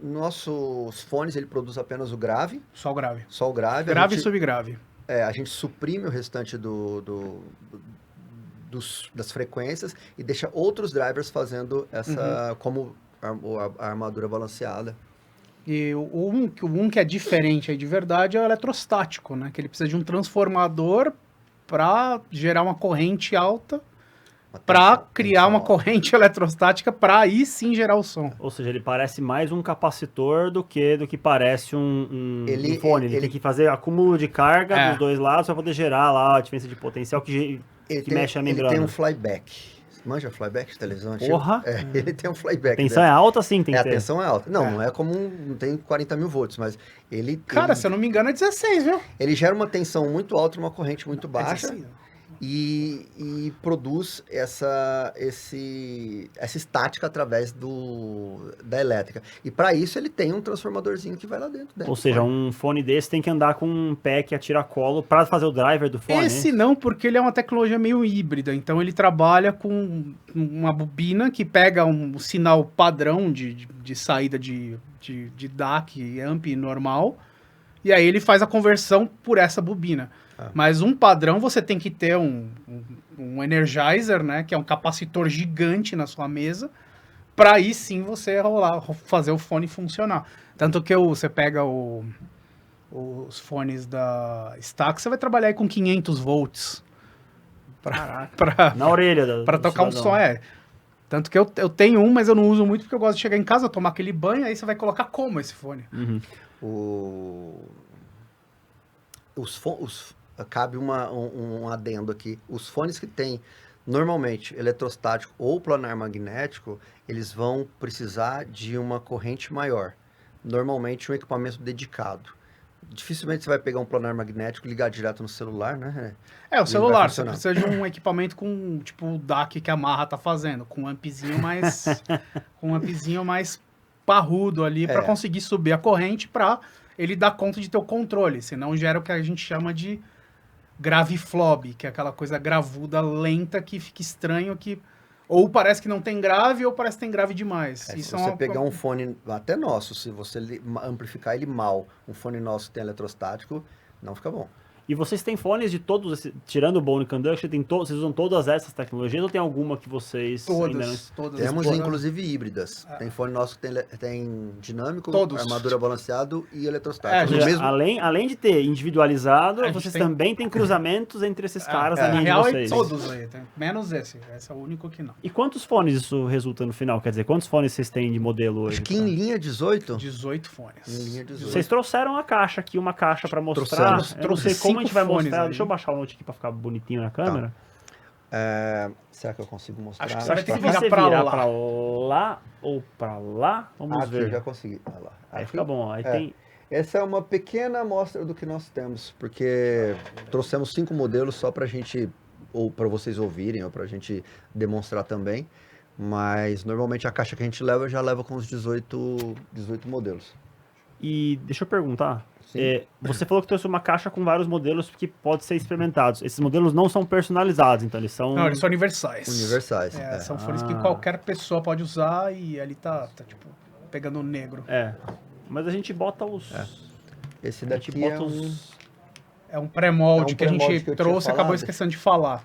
nossos fones, ele produz apenas o grave. Só o grave. Só o grave. Grave e subgrave. A gente suprime o restante das frequências e deixa outros drivers fazendo como a armadura balanceada. E um que é diferente aí de verdade é o eletrostático, né? Que ele precisa de um transformador para gerar uma corrente alta, para criar uma corrente eletrostática, para aí sim gerar o som. Ou seja, ele parece mais um capacitor do que parece um fone. Ele tem que fazer acúmulo de carga dos dois lados para poder gerar lá a diferença de potencial que mexe a membrana. Ele tem um flyback. Manja flyback de televisão? Porra! Ele tem um flyback. A tensão é alta, sim, tem que a ter. tensão é alta. Não é como não tem 40 mil volts, mas ele... Cara, se eu não me engano é 16, viu? Ele gera uma tensão muito alta, uma corrente muito baixa. 16. E produz essa estática através da elétrica. E para isso ele tem um transformadorzinho que vai lá dentro. Ou seja, um fone desse tem que andar com um pack a tiracolo para fazer o driver do fone. Esse não, porque ele é uma tecnologia meio híbrida. Então ele trabalha com uma bobina que pega um sinal padrão de saída de DAC, amp normal. E aí ele faz a conversão por essa bobina. Mas um padrão você tem que ter um Energizer, né? Que é um capacitor gigante na sua mesa. Para aí sim você fazer o fone funcionar. Tanto que você pega os fones da Stax, você vai trabalhar aí com 500 volts. Na orelha. Para tocar um som, Tanto que eu tenho um, mas eu não uso muito porque eu gosto de chegar em casa, tomar aquele banho, aí você vai colocar como esse fone? Cabe um adendo aqui. Os fones que tem normalmente eletrostático ou planar magnético, eles vão precisar de uma corrente maior. Normalmente um equipamento dedicado. Dificilmente você vai pegar um planar magnético e ligar direto no celular, né? O celular, você precisa de um equipamento com, tipo, o DAC que a Marra tá fazendo, com um ampzinho mais parrudo ali para conseguir subir a corrente para ele dar conta de ter o controle, senão gera o que a gente chama de grave-flob, que é aquela coisa gravuda, lenta, que fica estranho, que ou parece que não tem grave, ou parece que tem grave demais. Se você pegar um fone, até nosso, se você amplificar ele mal, um fone nosso que tem eletrostático, não fica bom. E vocês têm fones de todos, tirando o Bone Conduction, vocês usam todas essas tecnologias ou tem alguma que vocês ainda não... Todas. Temos inclusive híbridas. Tem fone nosso que tem dinâmico, armadura balanceado e eletrostático. Além de ter individualizado, vocês também têm cruzamentos entre esses caras ali de real vocês. Todos aí, menos esse é o único que não. E quantos fones isso resulta no final? Quer dizer, quantos fones vocês têm de modelo hoje? Acho que em linha 18. 18 fones. Em linha 18. Vocês trouxeram a caixa aqui, uma caixa pra mostrar. Eu não sei como a gente vai mostrar. Deixa eu baixar o note aqui pra ficar bonitinho na câmera. Será que eu consigo mostrar? Acho que você vai ter que virar pra lá ou pra lá. Vamos ver. Eu já consegui. Olha lá. Aí fica bom. Aí tem... Essa é uma pequena amostra do que nós temos, porque trouxemos 5 modelos só pra gente, ou pra vocês ouvirem, ou pra gente demonstrar também. Mas normalmente a caixa que a gente leva já leva com os 18 modelos. E deixa eu perguntar. Você falou que trouxe uma caixa com vários modelos que podem ser experimentados. Esses modelos não são personalizados, então eles são... Não, eles são universais. Universais. São fones que qualquer pessoa pode usar e ali tá tipo, pegando o negro. Mas a gente bota os... Esse daqui é um pré-molde que a gente trouxe e acabou esquecendo de falar.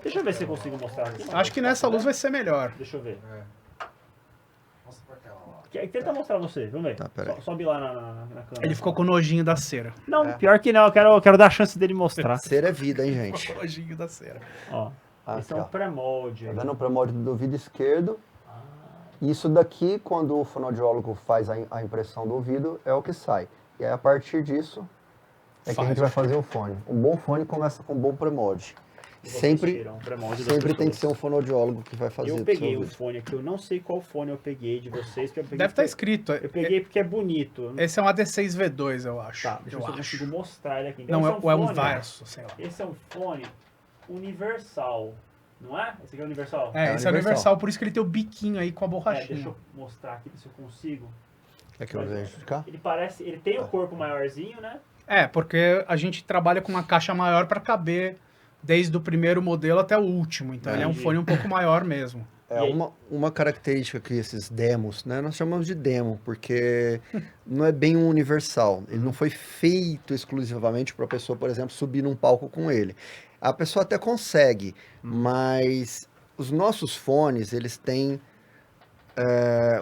Deixa eu ver se eu consigo mostrar aqui. Acho que nessa luz vai ser melhor. Deixa eu ver. Tenta mostrar você, vamos ver. Sobe lá na câmera. Ele ficou com nojinho da cera. Não, pior que não, eu quero dar a chance dele mostrar. Cera é vida, hein, gente? Ficou com nojinho da cera. Ó, esse é um pré-molde. Tá vendo o pré-molde do ouvido esquerdo? Isso daqui, quando o fonoaudiólogo faz a impressão do ouvido, é o que sai. E aí, a partir disso, que a gente vai fazer o fone. Um bom fone começa com um bom pré-molde. Sempre tem que ser um fonoaudiólogo que vai fazer. Eu peguei um fone aqui, eu não sei qual fone eu peguei de vocês. Deve estar escrito. Eu peguei porque é bonito. Esse é um AD6V2, eu acho. Tá, deixa eu ver se eu consigo mostrar ele aqui. Então, não, é um Verso, sei lá. Esse é um fone universal, não é? Esse aqui é universal? Esse é universal, por isso que ele tem o biquinho aí com a borrachinha. Deixa eu mostrar aqui se eu consigo. É que eu vejo de cá? Ele tem o corpo maiorzinho, né? Porque a gente trabalha com uma caixa maior para caber desde o primeiro modelo até o último. Então ele é um fone um pouco maior mesmo. Uma característica que esses demos, né? Nós chamamos de demo, porque não é bem um universal. Ele não foi feito exclusivamente para a pessoa, por exemplo, subir num palco com ele. A pessoa até consegue, mas os nossos fones, eles têm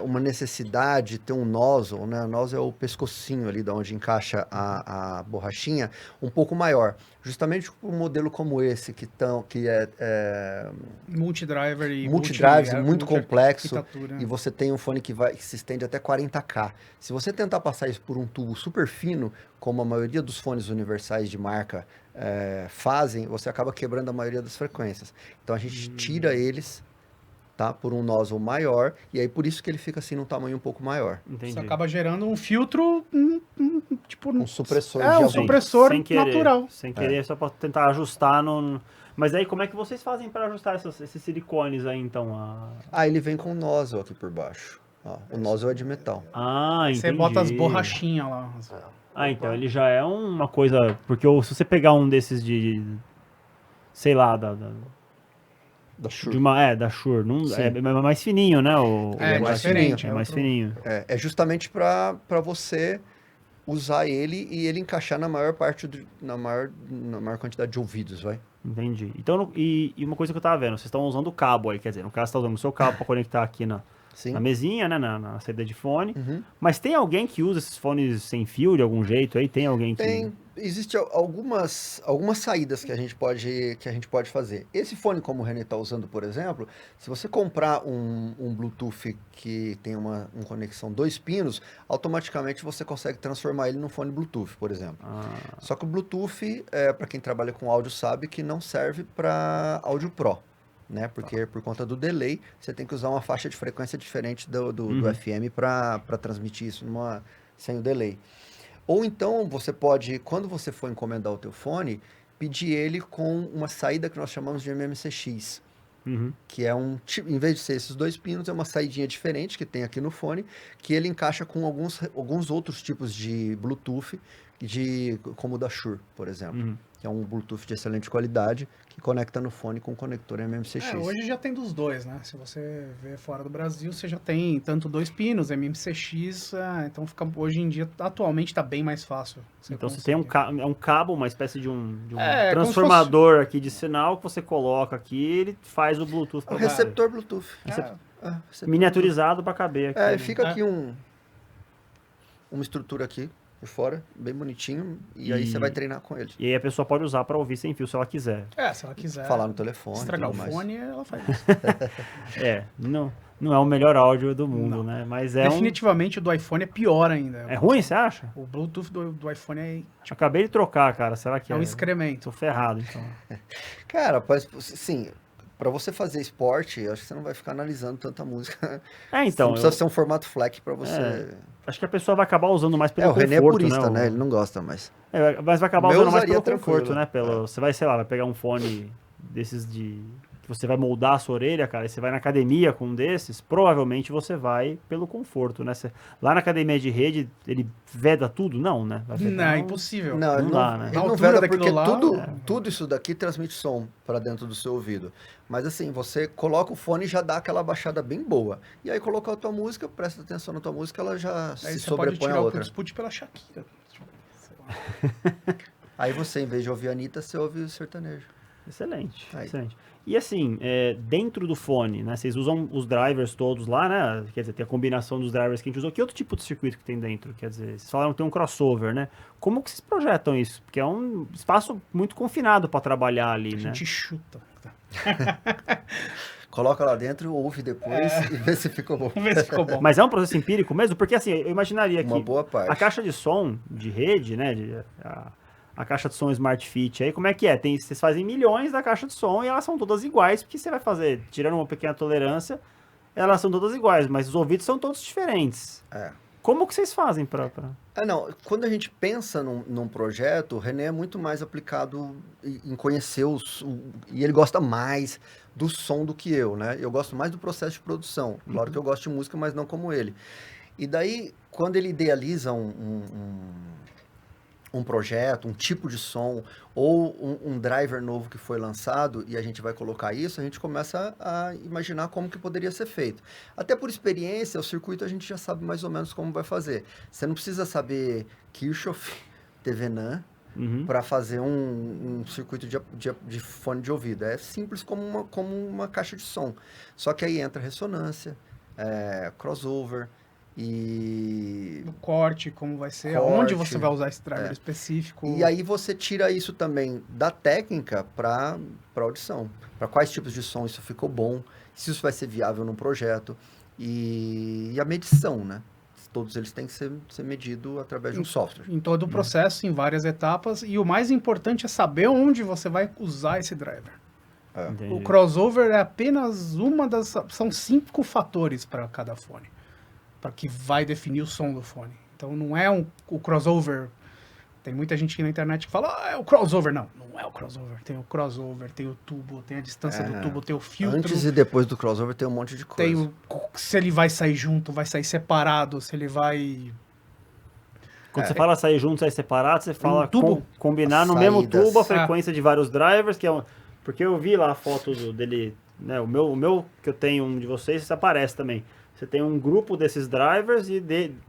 uma necessidade de ter um nozzle, né? O nozzle é o pescocinho ali de onde encaixa a borrachinha, um pouco maior. Justamente um modelo como esse, que é multidriver e muito complexo, e você tem um fone que se estende até 40K. Se você tentar passar isso por um tubo super fino, como a maioria dos fones universais de marca fazem, você acaba quebrando a maioria das frequências. Então a gente tira eles tá? Por um nozzle maior, e aí por isso que ele fica assim num tamanho um pouco maior. Entendi. Isso acaba gerando um filtro, tipo... Um supressor um de supressor sem querer, natural. Sem querer, só pra tentar ajustar no... Mas aí como é que vocês fazem para ajustar esses silicones aí, então? Ele vem com um nozzle aqui por baixo. Ó, o nozzle é de metal. Entendi. Você bota as borrachinhas lá. Então ele já é uma coisa... Porque se você pegar um desses de... Sei lá, Da Shure. da Shure. Não, Sim. é mais fininho, né? É mais diferente. É mais fininho. É justamente para você usar ele e ele encaixar na maior quantidade de ouvidos, vai. Entendi. Então, e uma coisa que eu tava vendo, vocês estão usando o cabo aí, quer dizer, no caso você tá usando o seu cabo para conectar aqui na mesinha, né, na saída de fone. Uhum. Mas tem alguém que usa esses fones sem fio de algum jeito aí? Tem alguém que... Existem algumas saídas que a gente pode fazer. Esse fone, como o René está usando, por exemplo, se você comprar um Bluetooth que tem uma conexão 2 pinos, automaticamente você consegue transformar ele num fone Bluetooth, por exemplo. Só que o Bluetooth, para quem trabalha com áudio sabe que não serve para áudio Pro, né? Porque por conta do delay, você tem que usar uma faixa de frequência diferente do FM para transmitir isso sem o delay. Ou então, você pode, quando você for encomendar o teu fone, pedir ele com uma saída que nós chamamos de MMCX. Que é em vez de ser esses 2 pinos, é uma saidinha diferente que tem aqui no fone, que ele encaixa com alguns outros tipos de Bluetooth, como o da Shure, por exemplo. Que é um Bluetooth de excelente qualidade, que conecta no fone com conector MMCX. Hoje já tem dos dois, né? Se você vê fora do Brasil, você já tem tanto 2 pinos, MMCX, então hoje em dia, atualmente, está bem mais fácil. Então você tem um cabo, uma espécie de um transformador aqui de sinal que você coloca aqui, ele faz o Bluetooth. O receptor Bluetooth. Miniaturizado para caber aqui. Fica aqui uma estrutura aqui por fora, bem bonitinho, e aí você vai treinar com ele. E aí a pessoa pode usar para ouvir sem fio, se ela quiser. Se ela quiser. Falar no telefone. Estragar o fone, ela faz isso. Não é o melhor áudio do mundo, né? Mas definitivamente o do iPhone é pior ainda. É ruim, você acha? O Bluetooth do iPhone é... Acabei de trocar, cara. Será que é um excremento. Tô ferrado, então. Cara, sim... Para você fazer esporte, acho que você não vai ficar analisando tanta música. Então. Não precisa ser um formato FLAC para você... Acho que a pessoa vai acabar usando mais pelo conforto, o René é purista, né? Ele não gosta mais. Mas vai acabar usando mais pelo tranquilo. Conforto, né? Você vai, sei lá, vai pegar um fone desses que você vai moldar a sua orelha, cara, e você vai na academia com um desses, provavelmente você vai pelo conforto, né? Lá na academia de rede, ele veda tudo? Não, né? Não, é impossível. Não dá, né? Ele não veda porque tudo isso daqui transmite som para dentro do seu ouvido. Mas assim, você coloca o fone e já dá aquela baixada bem boa. E aí colocou a tua música, presta atenção na tua música, ela já se sobrepõe a outra. Aí você pode tirar o pela Shakira. Aí você, em vez de ouvir a Anitta, você ouve o sertanejo. Excelente. E assim, dentro do fone, né? Vocês usam os drivers todos lá, né? Quer dizer, tem a combinação dos drivers que a gente usou. Que outro tipo de circuito que tem dentro? Quer dizer, vocês falaram que tem um crossover, né? Como que vocês projetam isso? Porque é um espaço muito confinado para trabalhar ali, né? A gente chuta. Coloca lá dentro, ouve depois e vê se ficou bom. Mas é um processo empírico mesmo? Porque assim, eu imaginaria que uma boa parte. A caixa de som de rede, né? A caixa de som Smart Fit aí, como é que é? Vocês fazem milhões da caixa de som e elas são todas iguais, porque você vai fazer, tirando uma pequena tolerância, elas são todas iguais, mas os ouvidos são todos diferentes. Como que vocês fazem para... Não, quando a gente pensa num projeto, o René é muito mais aplicado em conhecer e ele gosta mais do som do que eu, né? Eu gosto mais do processo de produção. Claro que eu gosto de música, mas não como ele. E daí, quando ele idealiza um projeto, um tipo de som, ou um driver novo que foi lançado, e a gente vai colocar isso, a gente começa a imaginar como que poderia ser feito. Até por experiência, o circuito a gente já sabe mais ou menos como vai fazer. Você não precisa saber Kirchhoff, Thevenin, para fazer um circuito de fone de ouvido. É simples como uma caixa de som. Só que aí entra ressonância, crossover, e o corte, como vai ser, onde você vai usar esse driver específico. E aí você tira isso também da técnica para audição. Para quais tipos de som isso ficou bom, se isso vai ser viável num projeto. E a medição, né? Todos eles têm que ser medido através de um software. Em todo o processo, em várias etapas. E o mais importante é saber onde você vai usar esse driver. O crossover é apenas são 5 fatores para cada fone, para que vai definir o som do fone. Então não é o crossover. Tem muita gente na internet que fala, é o crossover. Não é o crossover. Tem o crossover, tem o tubo, tem a distância do tubo, tem o filtro. Antes e depois do crossover tem um monte de coisa. Se ele vai sair junto, vai sair separado, se ele vai... Quando você fala sair junto, sair separado, você fala tubo? Combinar no mesmo tubo a frequência de vários drivers, que é porque eu vi lá a foto dele, né, o meu que eu tenho, um de vocês, isso aparece também. Você tem um grupo desses drivers e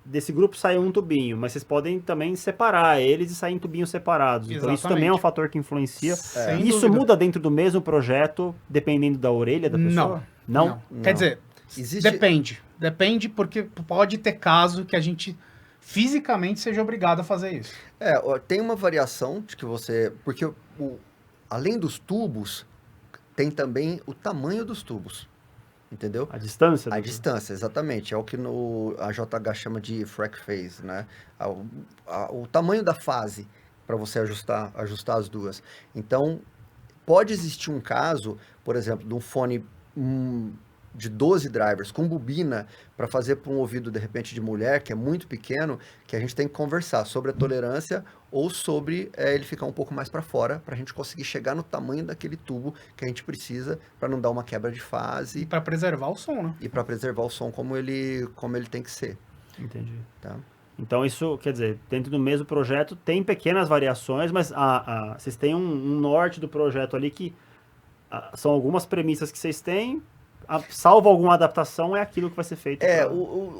desse grupo sai um tubinho, mas vocês podem também separar eles e sair em tubinhos separados. Exatamente. Então isso também é um fator que influencia. Sem isso dúvida. Muda dentro do mesmo projeto, dependendo da orelha da pessoa? Não. Quer dizer, Existe... Depende porque pode ter caso que a gente fisicamente seja obrigado a fazer isso. Tem uma variação de que você... Porque além dos tubos, tem também o tamanho dos tubos. Entendeu? A distância? A distância, exatamente. É o que a JH chama de frac phase, né? O tamanho da fase para você ajustar as duas. Então, pode existir um caso, por exemplo, de um fone de 12 drivers com bobina para fazer para um ouvido, de repente, de mulher, que é muito pequeno, que a gente tem que conversar sobre a tolerância ou sobre ele ficar um pouco mais para fora, para a gente conseguir chegar no tamanho daquele tubo que a gente precisa para não dar uma quebra de fase. E para preservar o som, né? E para preservar o som como ele tem que ser. Entendi. Tá? Então isso, quer dizer, dentro do mesmo projeto tem pequenas variações, mas vocês têm um norte do projeto ali que são algumas premissas que vocês têm, salvo alguma adaptação, é aquilo que vai ser feito.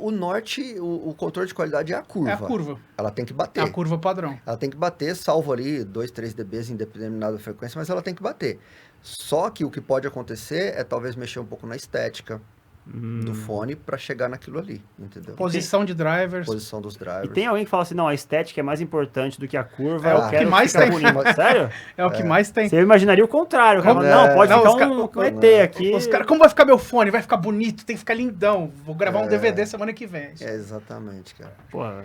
O norte, o controle de qualidade é a curva. É a curva. Ela tem que bater. É a curva padrão. Ela tem que bater, salvo ali 2, 3 dBs em determinada frequência, mas ela tem que bater. Só que o que pode acontecer é talvez mexer um pouco na estética do fone para chegar naquilo ali, entendeu? Posição de drivers. Posição dos drivers. E tem alguém que fala assim, não, a estética é mais importante do que a curva. É o que mais tem. Bonito. Sério? É o que mais tem. Você imaginaria o contrário. Cara. Não, pode ficar um ET aqui. Os caras, como vai ficar meu fone? Vai ficar bonito, tem que ficar lindão. Vou gravar um DVD semana que vem. Exatamente, cara. Porra.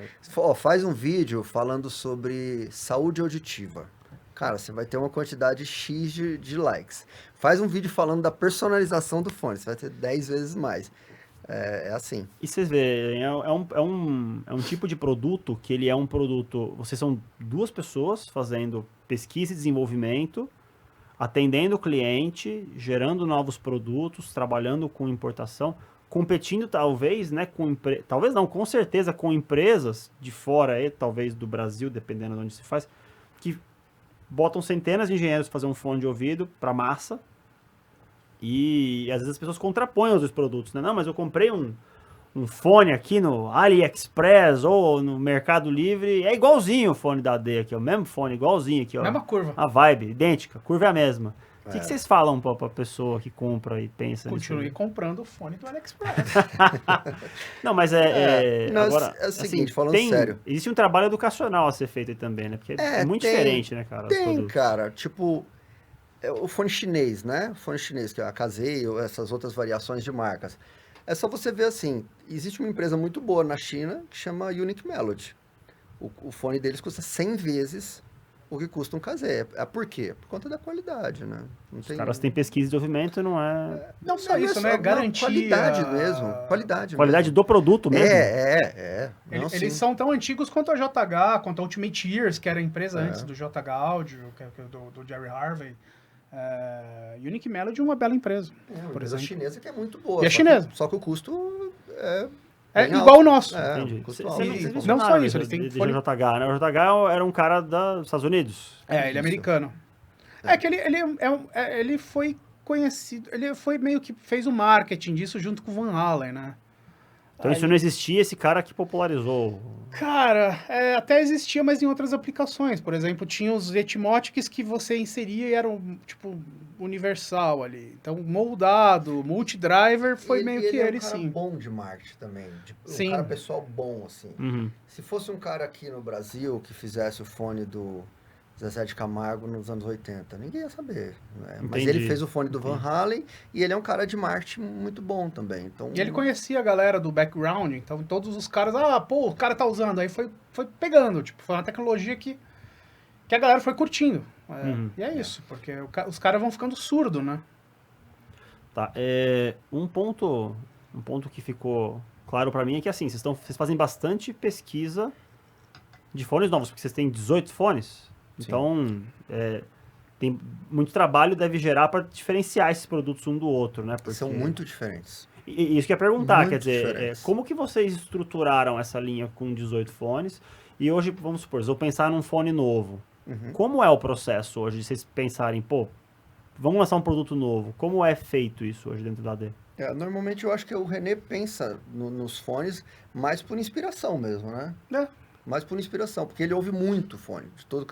Faz um vídeo falando sobre saúde auditiva. Cara, você vai ter uma quantidade X de likes. Faz um vídeo falando da personalização do fone, você vai ter 10 vezes mais. É assim. E vocês veem, é um tipo de produto que ele é um produto... Vocês são 2 pessoas fazendo pesquisa e desenvolvimento, atendendo o cliente, gerando novos produtos, trabalhando com importação, competindo talvez, né, talvez não, com certeza com empresas de fora, talvez do Brasil, dependendo de onde se faz, que botam centenas de engenheiros para fazer um fone de ouvido para massa e às vezes as pessoas contrapõem os produtos, né? Não, mas eu comprei um fone aqui no AliExpress ou no Mercado Livre, é igualzinho o fone da AD aqui, o mesmo fone, igualzinho aqui, ó. Mesma curva. A vibe, idêntica, a curva é a mesma. O que vocês falam pra pessoa que compra e pensa nisso? Continue comprando o fone do AliExpress. Não, mas agora, é o seguinte, assim, falando sério. Existe um trabalho educacional a ser feito aí também, né? Porque é muito diferente, né, cara? Tem, cara. Tipo, o fone chinês, né? O fone chinês, que é a Kazei, ou essas outras variações de marcas. É só você ver assim, existe uma empresa muito boa na China que chama Unique Melody. O fone deles custa 100 vezes o que custa um Kazé. Por quê? Por conta da qualidade, né? Os caras têm pesquisa e desenvolvimento, não é... Não só isso, né? Garantia... Qualidade mesmo. Qualidade mesmo. Do produto mesmo. Eles são tão antigos quanto a JH, quanto a Ultimate Ears, que era a empresa antes do JH Audio, do Jerry Harvey. Unique Melody é uma bela empresa. Por exemplo, a chinesa que é muito boa. E a chinesa. Só que o custo é igual o nosso. Entendi. Não só isso, eles têm de JH, né? O JH era um cara dos Estados Unidos. Ele é americano. É que ele foi conhecido, ele foi meio que fez o marketing disso junto com o Van Halen, né? Então isso não existia, esse cara que popularizou. Cara, até existia, mas em outras aplicações. Por exemplo, tinha os Etimotics que você inseria e eram, tipo, universal ali. Então, moldado, multidriver, foi meio que ele, sim. Ele é um cara bom de marketing também. Sim. Um cara pessoal bom, assim. Uhum. Se fosse um cara aqui no Brasil que fizesse o fone do Zezé de Camargo nos anos 80, ninguém ia saber. Né? Mas ele fez o fone do Van Halen e ele é um cara de marketing muito bom também. Então, e ele conhecia a galera do background, então todos os caras, o cara tá usando, aí foi pegando, tipo, foi uma tecnologia que que a galera foi curtindo. E é isso, porque os caras vão ficando surdos, né? Tá, um ponto que ficou claro pra mim é que assim, vocês fazem bastante pesquisa de fones novos, porque vocês têm 18 fones, Sim. então tem muito trabalho deve gerar para diferenciar esses produtos um do outro, né? Porque... São muito diferentes. E isso que eu ia perguntar, Muito quer dizer, diferentes. como que vocês estruturaram essa linha com 18 fones? E hoje, vamos supor, se eu pensar num fone novo, como é o processo hoje de vocês pensarem, pô, vamos lançar um produto novo? Como é feito isso hoje dentro da AD? Normalmente eu acho que o René pensa nos fones mais por inspiração mesmo, né? Mais por inspiração, porque ele ouve muito fone, de todo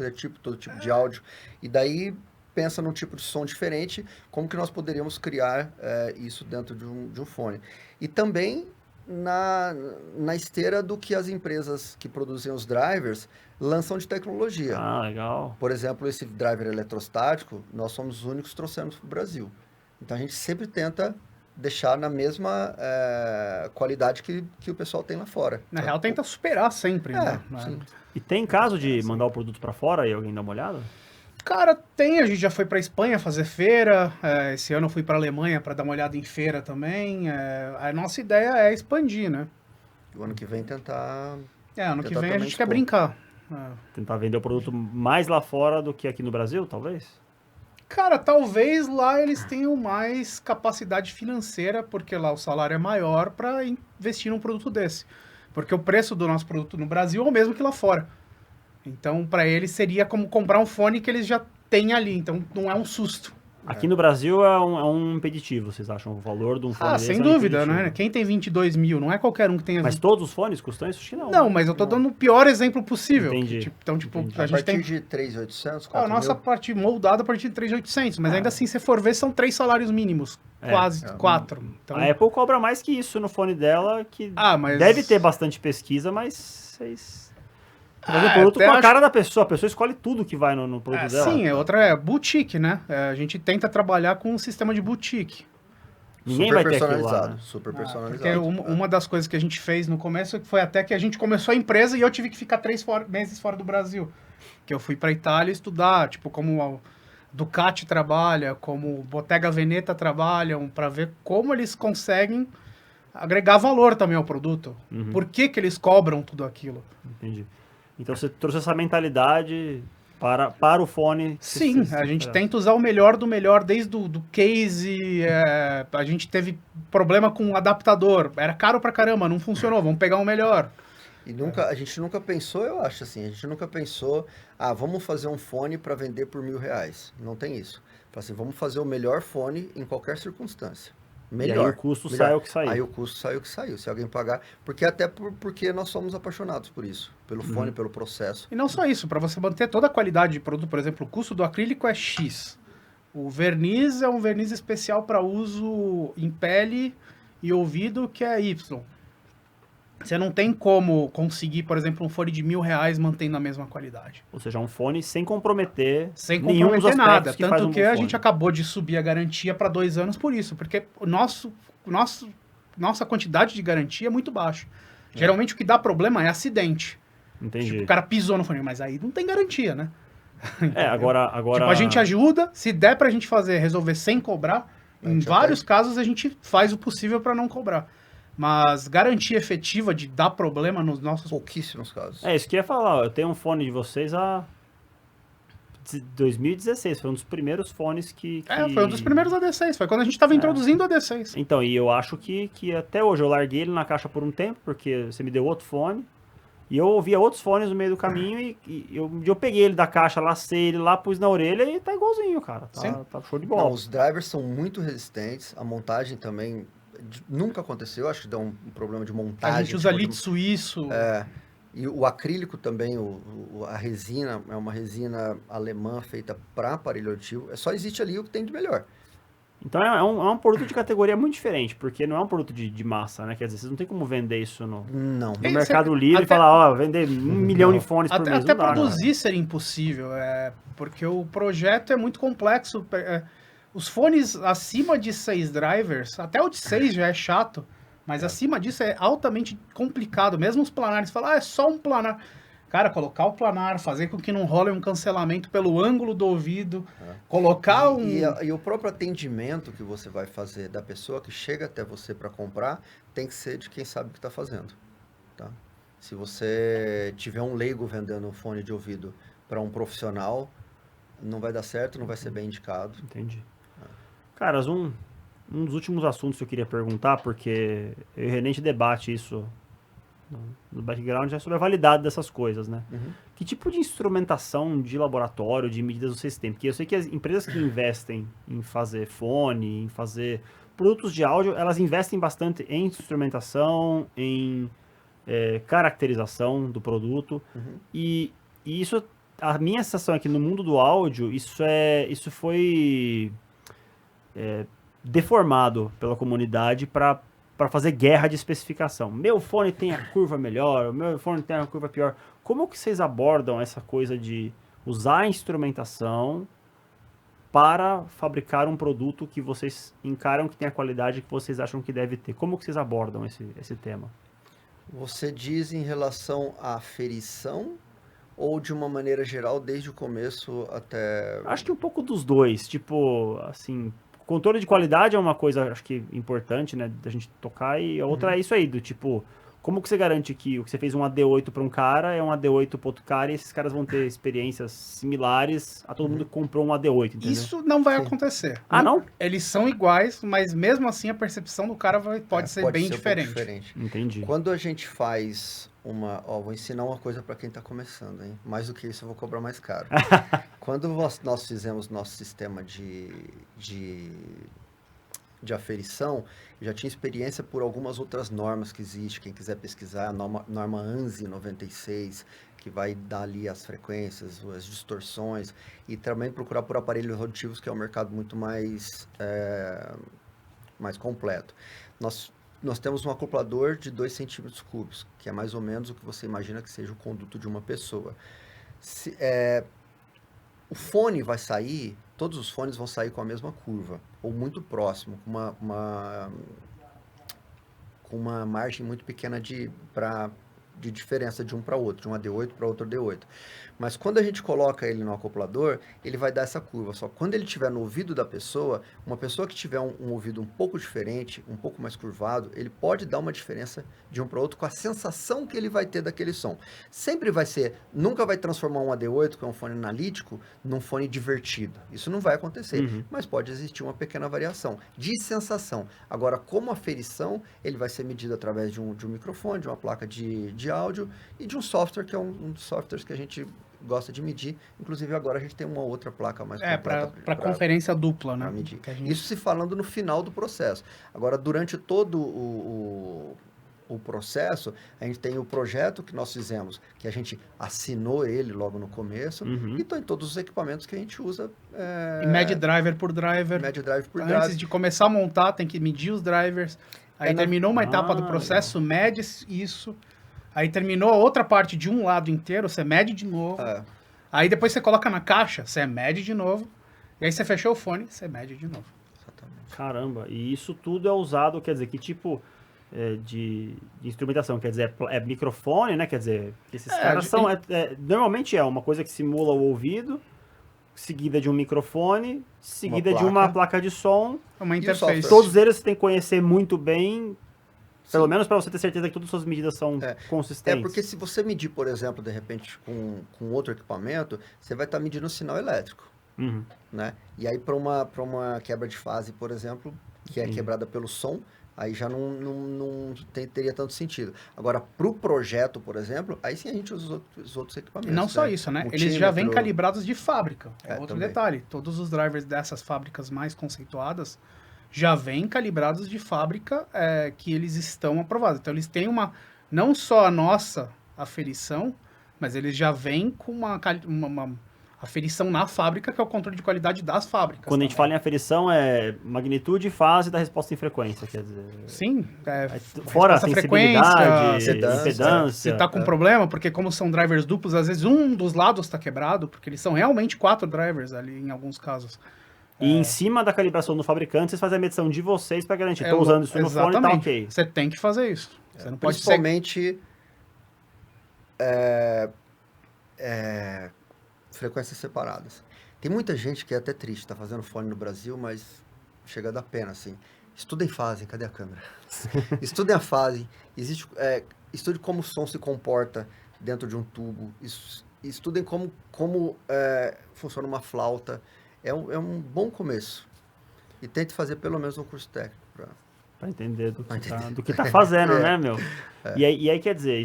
tipo de áudio. E daí pensa num tipo de som diferente, como que nós poderíamos criar isso dentro de um fone. E também na esteira do que as empresas que produzem os drivers lançam de tecnologia. Ah, legal. Por exemplo, esse driver eletrostático, nós somos os únicos que trouxemos para o Brasil. Então a gente sempre tenta deixar na mesma qualidade que o pessoal tem lá fora. Na real, tenta superar sempre, né? Sim. E tem caso de mandar o produto para fora e alguém dá uma olhada? Cara, a gente já foi pra Espanha fazer feira, esse ano eu fui pra Alemanha pra dar uma olhada em feira também, a nossa ideia é expandir, né? O ano que vem tentar... ano que tentar vem a também gente quer expor. brincar. Tentar vender o produto mais lá fora do que aqui no Brasil, talvez? Cara, talvez lá eles tenham mais capacidade financeira, porque lá o salário é maior pra investir num produto desse. Porque o preço do nosso produto no Brasil é o mesmo que lá fora. Então, para eles seria como comprar um fone que eles já têm ali, então não é um susto. Aqui no Brasil é um impeditivo, vocês acham? O valor de um fone desse Sem é um dúvida, impeditivo. né? Quem tem 22 mil, não é qualquer um que tenha... Mas todos os fones custam isso? Acho que não. Não, mas eu tô dando o pior exemplo possível. Entendi. Então, Entendi. a A gente partir tem... de 3.800, A 4 nossa mil? parte moldada a partir de 3.800, mas ainda assim, se for ver, são 3 salários mínimos. Quase 4. Então... A Apple cobra mais que isso no fone dela, que mas... deve ter bastante pesquisa, mas vocês... Fazer o produto com a cara da pessoa. A pessoa escolhe tudo que vai no produto dela. Sim, outra é boutique, né? A gente tenta trabalhar com um sistema de boutique. Ninguém Super vai ter aquilo lá, personalizado, né? super Porque personalizado. uma das coisas que a gente fez no começo foi até que a gente começou a empresa e eu tive que ficar 3 meses fora do Brasil. Que eu fui pra Itália estudar, tipo, como a Ducati trabalha, como Bottega Veneta trabalham, para ver como eles conseguem agregar valor também ao produto. Por que eles cobram tudo aquilo? Entendi. Então você trouxe essa mentalidade para o fone. Sim, a gente tenta usar o melhor do melhor, desde do case, a gente teve problema com o adaptador, era caro pra caramba, não funcionou, vamos pegar o melhor. E a gente nunca pensou, eu acho assim, a gente nunca pensou, vamos fazer um fone para vender por R$1.000. Não tem isso. Fala assim, vamos fazer o melhor fone em qualquer circunstância. Melhor. E aí o custo sai o que saiu. Aí o custo sai o que saiu. Se alguém pagar. Porque porque nós somos apaixonados por isso. Pelo fone, pelo processo. E não só isso, para você manter toda a qualidade de produto, por exemplo, o custo do acrílico é X. O verniz é um verniz especial para uso em pele e ouvido, que é Y. Você não tem como conseguir, por exemplo, um fone de R$1.000 mantendo a mesma qualidade. Ou seja, um fone sem comprometer, sem nenhum dos comprometer aspectos nada. que faz Tanto um que bom a fone. gente acabou de subir a garantia para 2 anos por isso. Porque nossa quantidade de garantia é muito baixa. Geralmente o que dá problema é acidente. Entendi. Tipo, o cara pisou no fone, mas aí não tem garantia, né? Agora... Tipo, a gente ajuda, se der pra gente resolver sem cobrar, em vários casos a gente faz o possível pra não cobrar. Mas garantia efetiva de dar problema nos nossos... Pouquíssimos casos. Isso que eu ia falar, ó, eu tenho um fone de vocês há 2016, foi um dos primeiros fones que... foi um dos primeiros AD6, foi quando a gente tava introduzindo o AD6. Então, e eu acho que até hoje eu larguei ele na caixa por um tempo, porque você me deu outro fone, e eu ouvia outros fones no meio do caminho, e eu peguei ele da caixa, lacei ele lá, pus na orelha e tá igualzinho, cara. Tá show de bola. Não, os drivers são muito resistentes, a montagem também nunca aconteceu, acho que dá um problema de montagem. A gente usa lite suíço. E o acrílico também, a resina, é uma resina alemã feita para aparelho auditivo. Só existe ali o que tem de melhor. Então é um produto de categoria muito diferente, porque não é um produto de massa, né? Quer dizer, vocês não tem como vender isso no Mercado Livre e falar, vender 1 milhão de fones por mês. Até produzir seria impossível, porque o projeto é muito complexo. Os fones acima de 6 drivers, até o de 6 já é chato, mas acima disso é altamente complicado. Mesmo os planares, falam, é só um planar. Cara, colocar o planar, fazer com que não role um cancelamento pelo ângulo do ouvido, colocar um... E o próprio atendimento que você vai fazer da pessoa que chega até você para comprar tem que ser de quem sabe o que está fazendo, tá? Se você tiver um leigo vendendo um fone de ouvido para um profissional, não vai dar certo, não vai ser bem indicado. Entendi. Caras, um dos últimos assuntos que eu queria perguntar, porque eu e o René, a gente debate isso no background, é sobre a validade dessas coisas, né? Que tipo de instrumentação de laboratório, de medidas vocês têm? Porque eu sei que as empresas que investem em fazer fone, em fazer produtos de áudio, elas investem bastante em instrumentação, em caracterização do produto. E isso, a minha sensação é que no mundo do áudio, isso foi deformado pela comunidade para fazer guerra de especificação. Meu fone tem a curva melhor, o meu fone tem a curva pior. Como que vocês abordam essa coisa de usar a instrumentação para fabricar um produto que vocês encaram que tem a qualidade que vocês acham que deve ter? Como que vocês abordam esse tema? Você diz em relação à aferição ou de uma maneira geral, desde o começo até... Acho que um pouco dos dois. Tipo, assim, controle de qualidade é uma coisa, acho que importante, né, da gente tocar, e a outra é isso aí, do tipo, como que você garante que o que você fez um AD8 para um cara é um AD8 para outro cara e esses caras vão ter experiências similares a todo mundo que comprou um AD8, entendeu? Isso não vai acontecer. Não? Eles são iguais, mas mesmo assim a percepção do cara pode ser bem diferente. Um pouco diferente. Entendi. Quando a gente faz vou ensinar uma coisa para quem está começando, hein? Mais do que isso eu vou cobrar mais caro. Quando nós fizemos nosso sistema de aferição, já tinha experiência por algumas outras normas que existem. Quem quiser pesquisar, a norma ANSI 96, que vai dar ali as frequências, as distorções, e também procurar por aparelhos auditivos, que é um mercado muito mais completo. Nós temos um acoplador de 2 centímetros cúbicos, que é mais ou menos o que você imagina que seja o conduto de uma pessoa. O fone vai sair, todos os fones vão sair com a mesma curva, ou muito próximo, com uma margem muito pequena de diferença de um para outro, de um AD8 para outro AD8. Mas quando a gente coloca ele no acoplador, ele vai dar essa curva. Só que quando ele estiver no ouvido da pessoa, uma pessoa que tiver um ouvido um pouco diferente, um pouco mais curvado, ele pode dar uma diferença de um para outro com a sensação que ele vai ter daquele som. Sempre vai ser, nunca vai transformar um AD8, que é um fone analítico, num fone divertido. Isso não vai acontecer, mas pode existir uma pequena variação de sensação. Agora, como aferição, ele vai ser medido através de um microfone, de uma placa de áudio e de um software, que é um dos softwares que a gente gosta de medir. Inclusive, agora a gente tem uma outra placa mais completa. Para conferência dupla, né? Medir. Isso se falando no final do processo. Agora, durante todo o processo, a gente tem o projeto que nós fizemos, que a gente assinou ele logo no começo, e estão em todos os equipamentos que a gente usa. E mede driver por driver. Antes de começar a montar, tem que medir os drivers. Aí terminou uma etapa do processo, mede isso. Aí terminou a outra parte de um lado inteiro, você mede de novo. Aí depois você coloca na caixa, você mede de novo. E aí você fechou o fone, você mede de novo. Exatamente. Caramba, e isso tudo é usado, quer dizer, que tipo de instrumentação? Quer dizer, é microfone, né? Quer dizer, esses caras são... normalmente é uma coisa que simula o ouvido, seguida de um microfone, seguida de uma placa de som. Uma interface. Todos eles você tem que conhecer muito bem... Pelo menos para você ter certeza que todas as suas medidas são consistentes. Porque se você medir, por exemplo, de repente, com outro equipamento, você vai estar medindo o sinal elétrico. Né? E aí, para uma quebra de fase, por exemplo, que é quebrada pelo som, aí já não teria tanto sentido. Agora, para o projeto, por exemplo, aí sim a gente usa os outros equipamentos. Não só isso, né? Eles já vêm calibrados de fábrica. Outro também. detalhe. Todos os drivers dessas fábricas mais conceituadas já vêm calibrados de fábrica que eles estão aprovados. Então, eles têm não só a nossa aferição, mas eles já vêm com uma aferição na fábrica, que é o controle de qualidade das fábricas. Quando a gente fala em aferição, é magnitude e fase da resposta em frequência, quer dizer... Sim. Fora a sensibilidade, impedância. Se está com problema, porque como são drivers duplos, às vezes um dos lados está quebrado, porque eles são realmente 4 drivers ali, em alguns casos. E em cima da calibração do fabricante, vocês fazem a medição de vocês para garantir. Estou usando isso no fone e tá ok. Você tem que fazer isso. Você não pode principalmente frequências separadas. Tem muita gente que é até triste, tá fazendo fone no Brasil, mas chega a dar pena, assim. Estudem fase, cadê a câmera? Estudem a fase, estude como o som se comporta dentro de um tubo, estudem como funciona uma flauta. É um bom começo. E tente fazer pelo menos um curso técnico. Para entender do que tá fazendo, né, meu? E aí, quer dizer,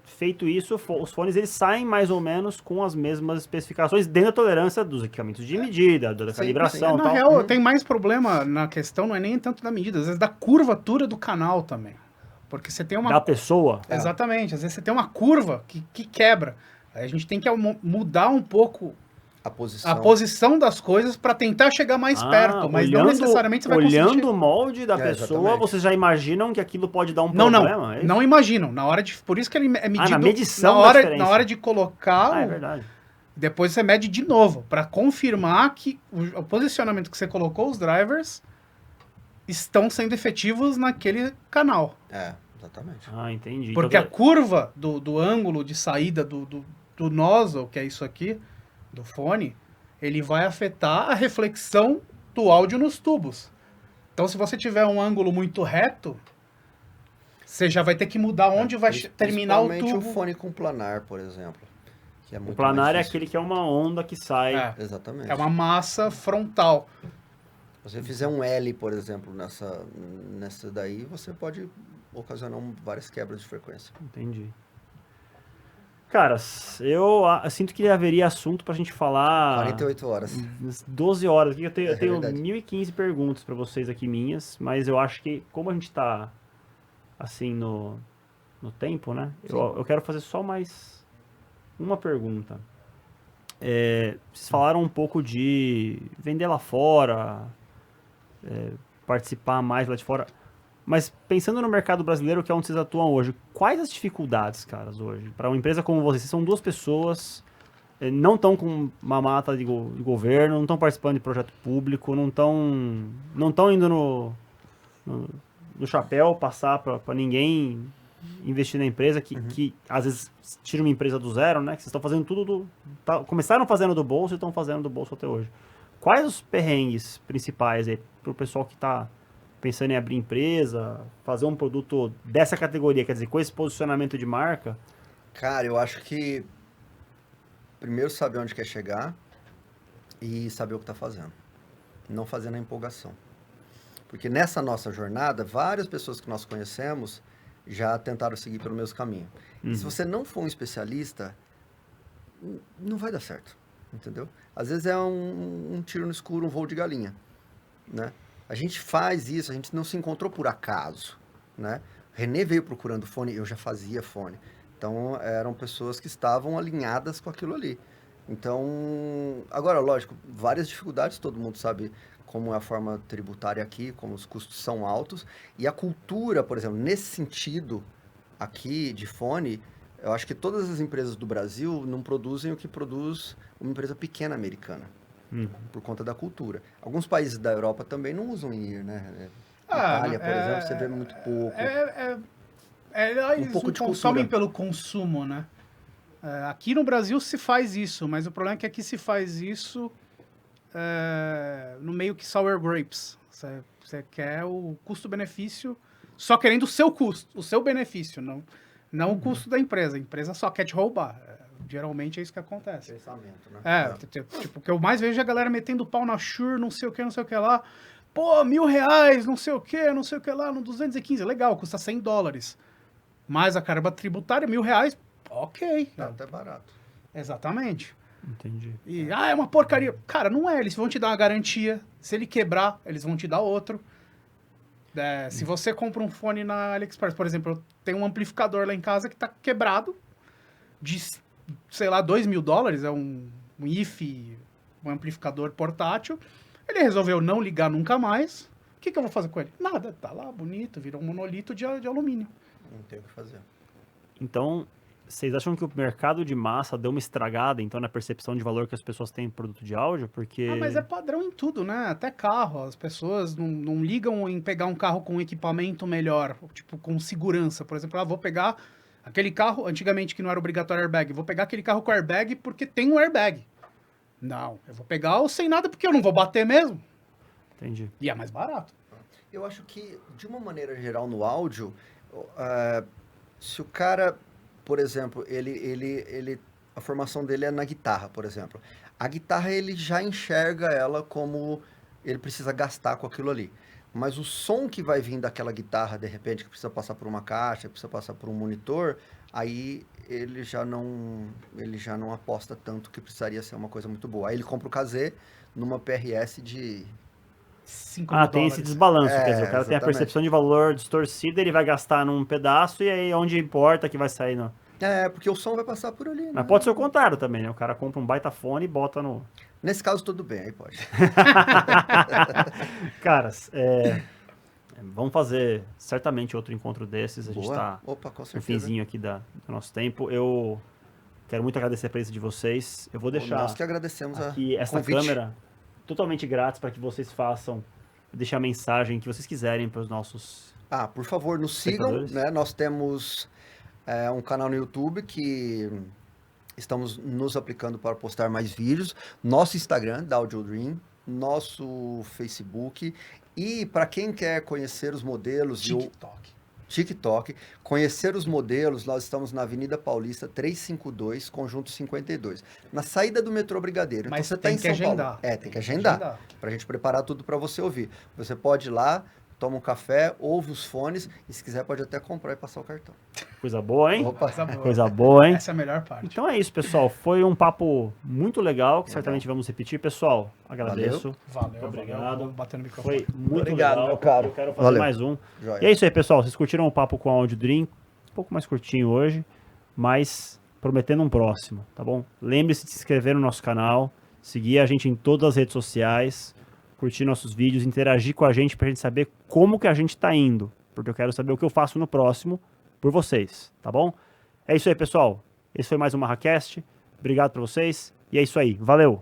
feito isso, os fones eles saem mais ou menos com as mesmas especificações dentro da tolerância dos equipamentos de medida, da calibração e tal. Na real, tem mais problema na questão, não é nem tanto da medida, às vezes da curvatura do canal também. Porque você tem uma... Da pessoa? Exatamente, às vezes você tem uma curva que quebra. Aí a gente tem que mudar um pouco a posição das coisas para tentar chegar mais perto, mas não necessariamente você vai conseguir. Olhando o molde da pessoa, exatamente. Vocês já imaginam que aquilo pode dar um problema? Não imaginam. Por isso que ele é medido na medição na hora de colocar. É verdade. Depois você mede de novo para confirmar que o posicionamento que você colocou, os drivers, estão sendo efetivos naquele canal. Exatamente. Entendi. Porque a curva do ângulo de saída do nozzle, que é isso aqui, do fone, ele vai afetar a reflexão do áudio nos tubos. Então, se você tiver um ângulo muito reto, você já vai ter que mudar onde vai terminar o tubo. Principalmente o fone com planar, por exemplo. Que é muito o planar é aquele que é uma onda que sai. Exatamente. É uma massa frontal. Se você fizer um L, por exemplo, nessa daí, você pode ocasionar várias quebras de frequência. Entendi. Cara, eu sinto que haveria assunto pra gente falar... 48 horas. 12 horas. Aqui eu tenho 1.015 perguntas pra vocês aqui minhas, mas eu acho que, como a gente tá, assim, no tempo, né? Eu quero fazer só mais uma pergunta. Vocês falaram um pouco de vender lá fora, participar mais lá de fora... Mas pensando no mercado brasileiro, que é onde vocês atuam hoje, quais as dificuldades, caras, hoje? Para uma empresa como vocês são duas pessoas, não estão com uma mata de governo, não estão participando de projeto público, não estão indo no chapéu passar para ninguém investir na empresa, que às vezes tira uma empresa do zero, né? Que vocês estão fazendo tudo começaram fazendo do bolso e estão fazendo do bolso até hoje. Quais os perrengues principais aí para o pessoal que está pensando em abrir empresa, fazer um produto dessa categoria, quer dizer, com esse posicionamento de marca? Cara, eu acho que primeiro saber onde quer chegar e saber o que está fazendo. Não fazer na empolgação. Porque nessa nossa jornada, várias pessoas que nós conhecemos já tentaram seguir pelo mesmo caminho. E se você não for um especialista, não vai dar certo, entendeu? Às vezes é um tiro no escuro, um voo de galinha, né? A gente faz isso, a gente não se encontrou por acaso, né? René veio procurando fone, eu já fazia fone. Então, eram pessoas que estavam alinhadas com aquilo ali. Então, agora, lógico, várias dificuldades, todo mundo sabe como é a forma tributária aqui, como os custos são altos. E a cultura, por exemplo, nesse sentido aqui de fone, eu acho que todas as empresas do Brasil não produzem o que produz uma empresa pequena americana. Por conta da cultura. Alguns países da Europa também não usam IR, né? Itália, por exemplo, você vê muito pouco. Eles pouco de consomem pelo consumo, né? Aqui no Brasil se faz isso, mas o problema é que aqui se faz isso no meio que sour grapes. Você quer o custo-benefício só querendo o seu custo, o seu benefício, não o custo da empresa. A empresa só quer te roubar. Geralmente é isso que acontece. Pensamento, né? Tipo, o que eu mais vejo é a galera metendo pau na Shure, não sei o que lá. Pô, R$1.000, não sei o que lá, no 215. Legal, custa $100. Mas a carga tributária, R$1.000, ok. Tá até barato. Exatamente. Entendi. E, é uma porcaria. Cara, não é. Eles vão te dar uma garantia. Se ele quebrar, eles vão te dar outro. Se você compra um fone na AliExpress, por exemplo, eu tenho um amplificador lá em casa que tá quebrado de... sei lá, $2.000, é um IF, um amplificador portátil. Ele resolveu não ligar nunca mais. O que eu vou fazer com ele? Nada, tá lá, bonito, virou um monolito de alumínio. Não tem o que fazer. Então, vocês acham que o mercado de massa deu uma estragada, então, na percepção de valor que as pessoas têm em produto de áudio? Porque... mas é padrão em tudo, né? Até carro. As pessoas não ligam em pegar um carro com equipamento melhor, tipo, com segurança. Por exemplo, vou pegar Aquele carro, antigamente, que não era obrigatório airbag, vou pegar aquele carro com airbag porque tem um airbag. Não, eu vou pegar o sem nada porque eu não vou bater mesmo. Entendi. E é mais barato. Eu acho que, de uma maneira geral, no áudio, se o cara, por exemplo, a formação dele é na guitarra, por exemplo. A guitarra, ele já enxerga ela como ele precisa gastar com aquilo ali. Mas o som que vai vir daquela guitarra, de repente, que precisa passar por uma caixa, que precisa passar por um monitor, aí ele já não aposta tanto que precisaria ser uma coisa muito boa. Aí ele compra o KZ numa PRS de... tem esse desbalanço, quer dizer, o cara exatamente. tem a percepção de valor distorcida, ele vai gastar num pedaço e aí onde importa que vai sair no... porque o som vai passar por ali, né? Mas pode ser o contrário também, né? O cara compra um baita fone e bota no... Nesse caso, tudo bem, aí pode. Caras, vamos fazer certamente outro encontro desses. A gente tá com certeza. no finzinho aqui do nosso tempo. Eu quero muito agradecer a presença de vocês. Eu vou deixar nós que agradecemos aqui essa câmera totalmente grátis para que vocês façam, deixar a mensagem que vocês quiserem para os nossos... por favor, nos sigam, né? Nós temos um canal no YouTube que... Estamos nos aplicando para postar mais vídeos. Nosso Instagram, da Audio Dream. Nosso Facebook. E para quem quer conhecer os modelos... TikTok. Conhecer os modelos, nós estamos na Avenida Paulista 352, Conjunto 52. Na saída do metrô Brigadeiro. Mas então, você tem está em que São agendar. Paulo. Tem que agendar. Para a gente preparar tudo para você ouvir. Você pode ir lá, toma um café, ouve os fones e se quiser pode até comprar e passar o cartão. Coisa boa, hein? Opa. Coisa boa, hein? Essa é a melhor parte. Então é isso, pessoal. Foi um papo muito legal, que certamente vamos repetir. Pessoal, agradeço. Valeu. Muito obrigado. Vou bater no microfone. Foi muito Obrigado, legal. meu caro. Eu quero fazer mais um. Joia. E é isso aí, pessoal. Vocês curtiram o papo com a Audio Dream? Um pouco mais curtinho hoje, mas prometendo um próximo, tá bom? Lembre-se de se inscrever no nosso canal, seguir a gente em todas as redes sociais, curtir nossos vídeos, interagir com a gente pra gente saber como que a gente tá indo, porque eu quero saber o que eu faço no próximo por vocês, tá bom? É isso aí, pessoal. Esse foi mais um MarraCast. Obrigado pra vocês. E é isso aí. Valeu!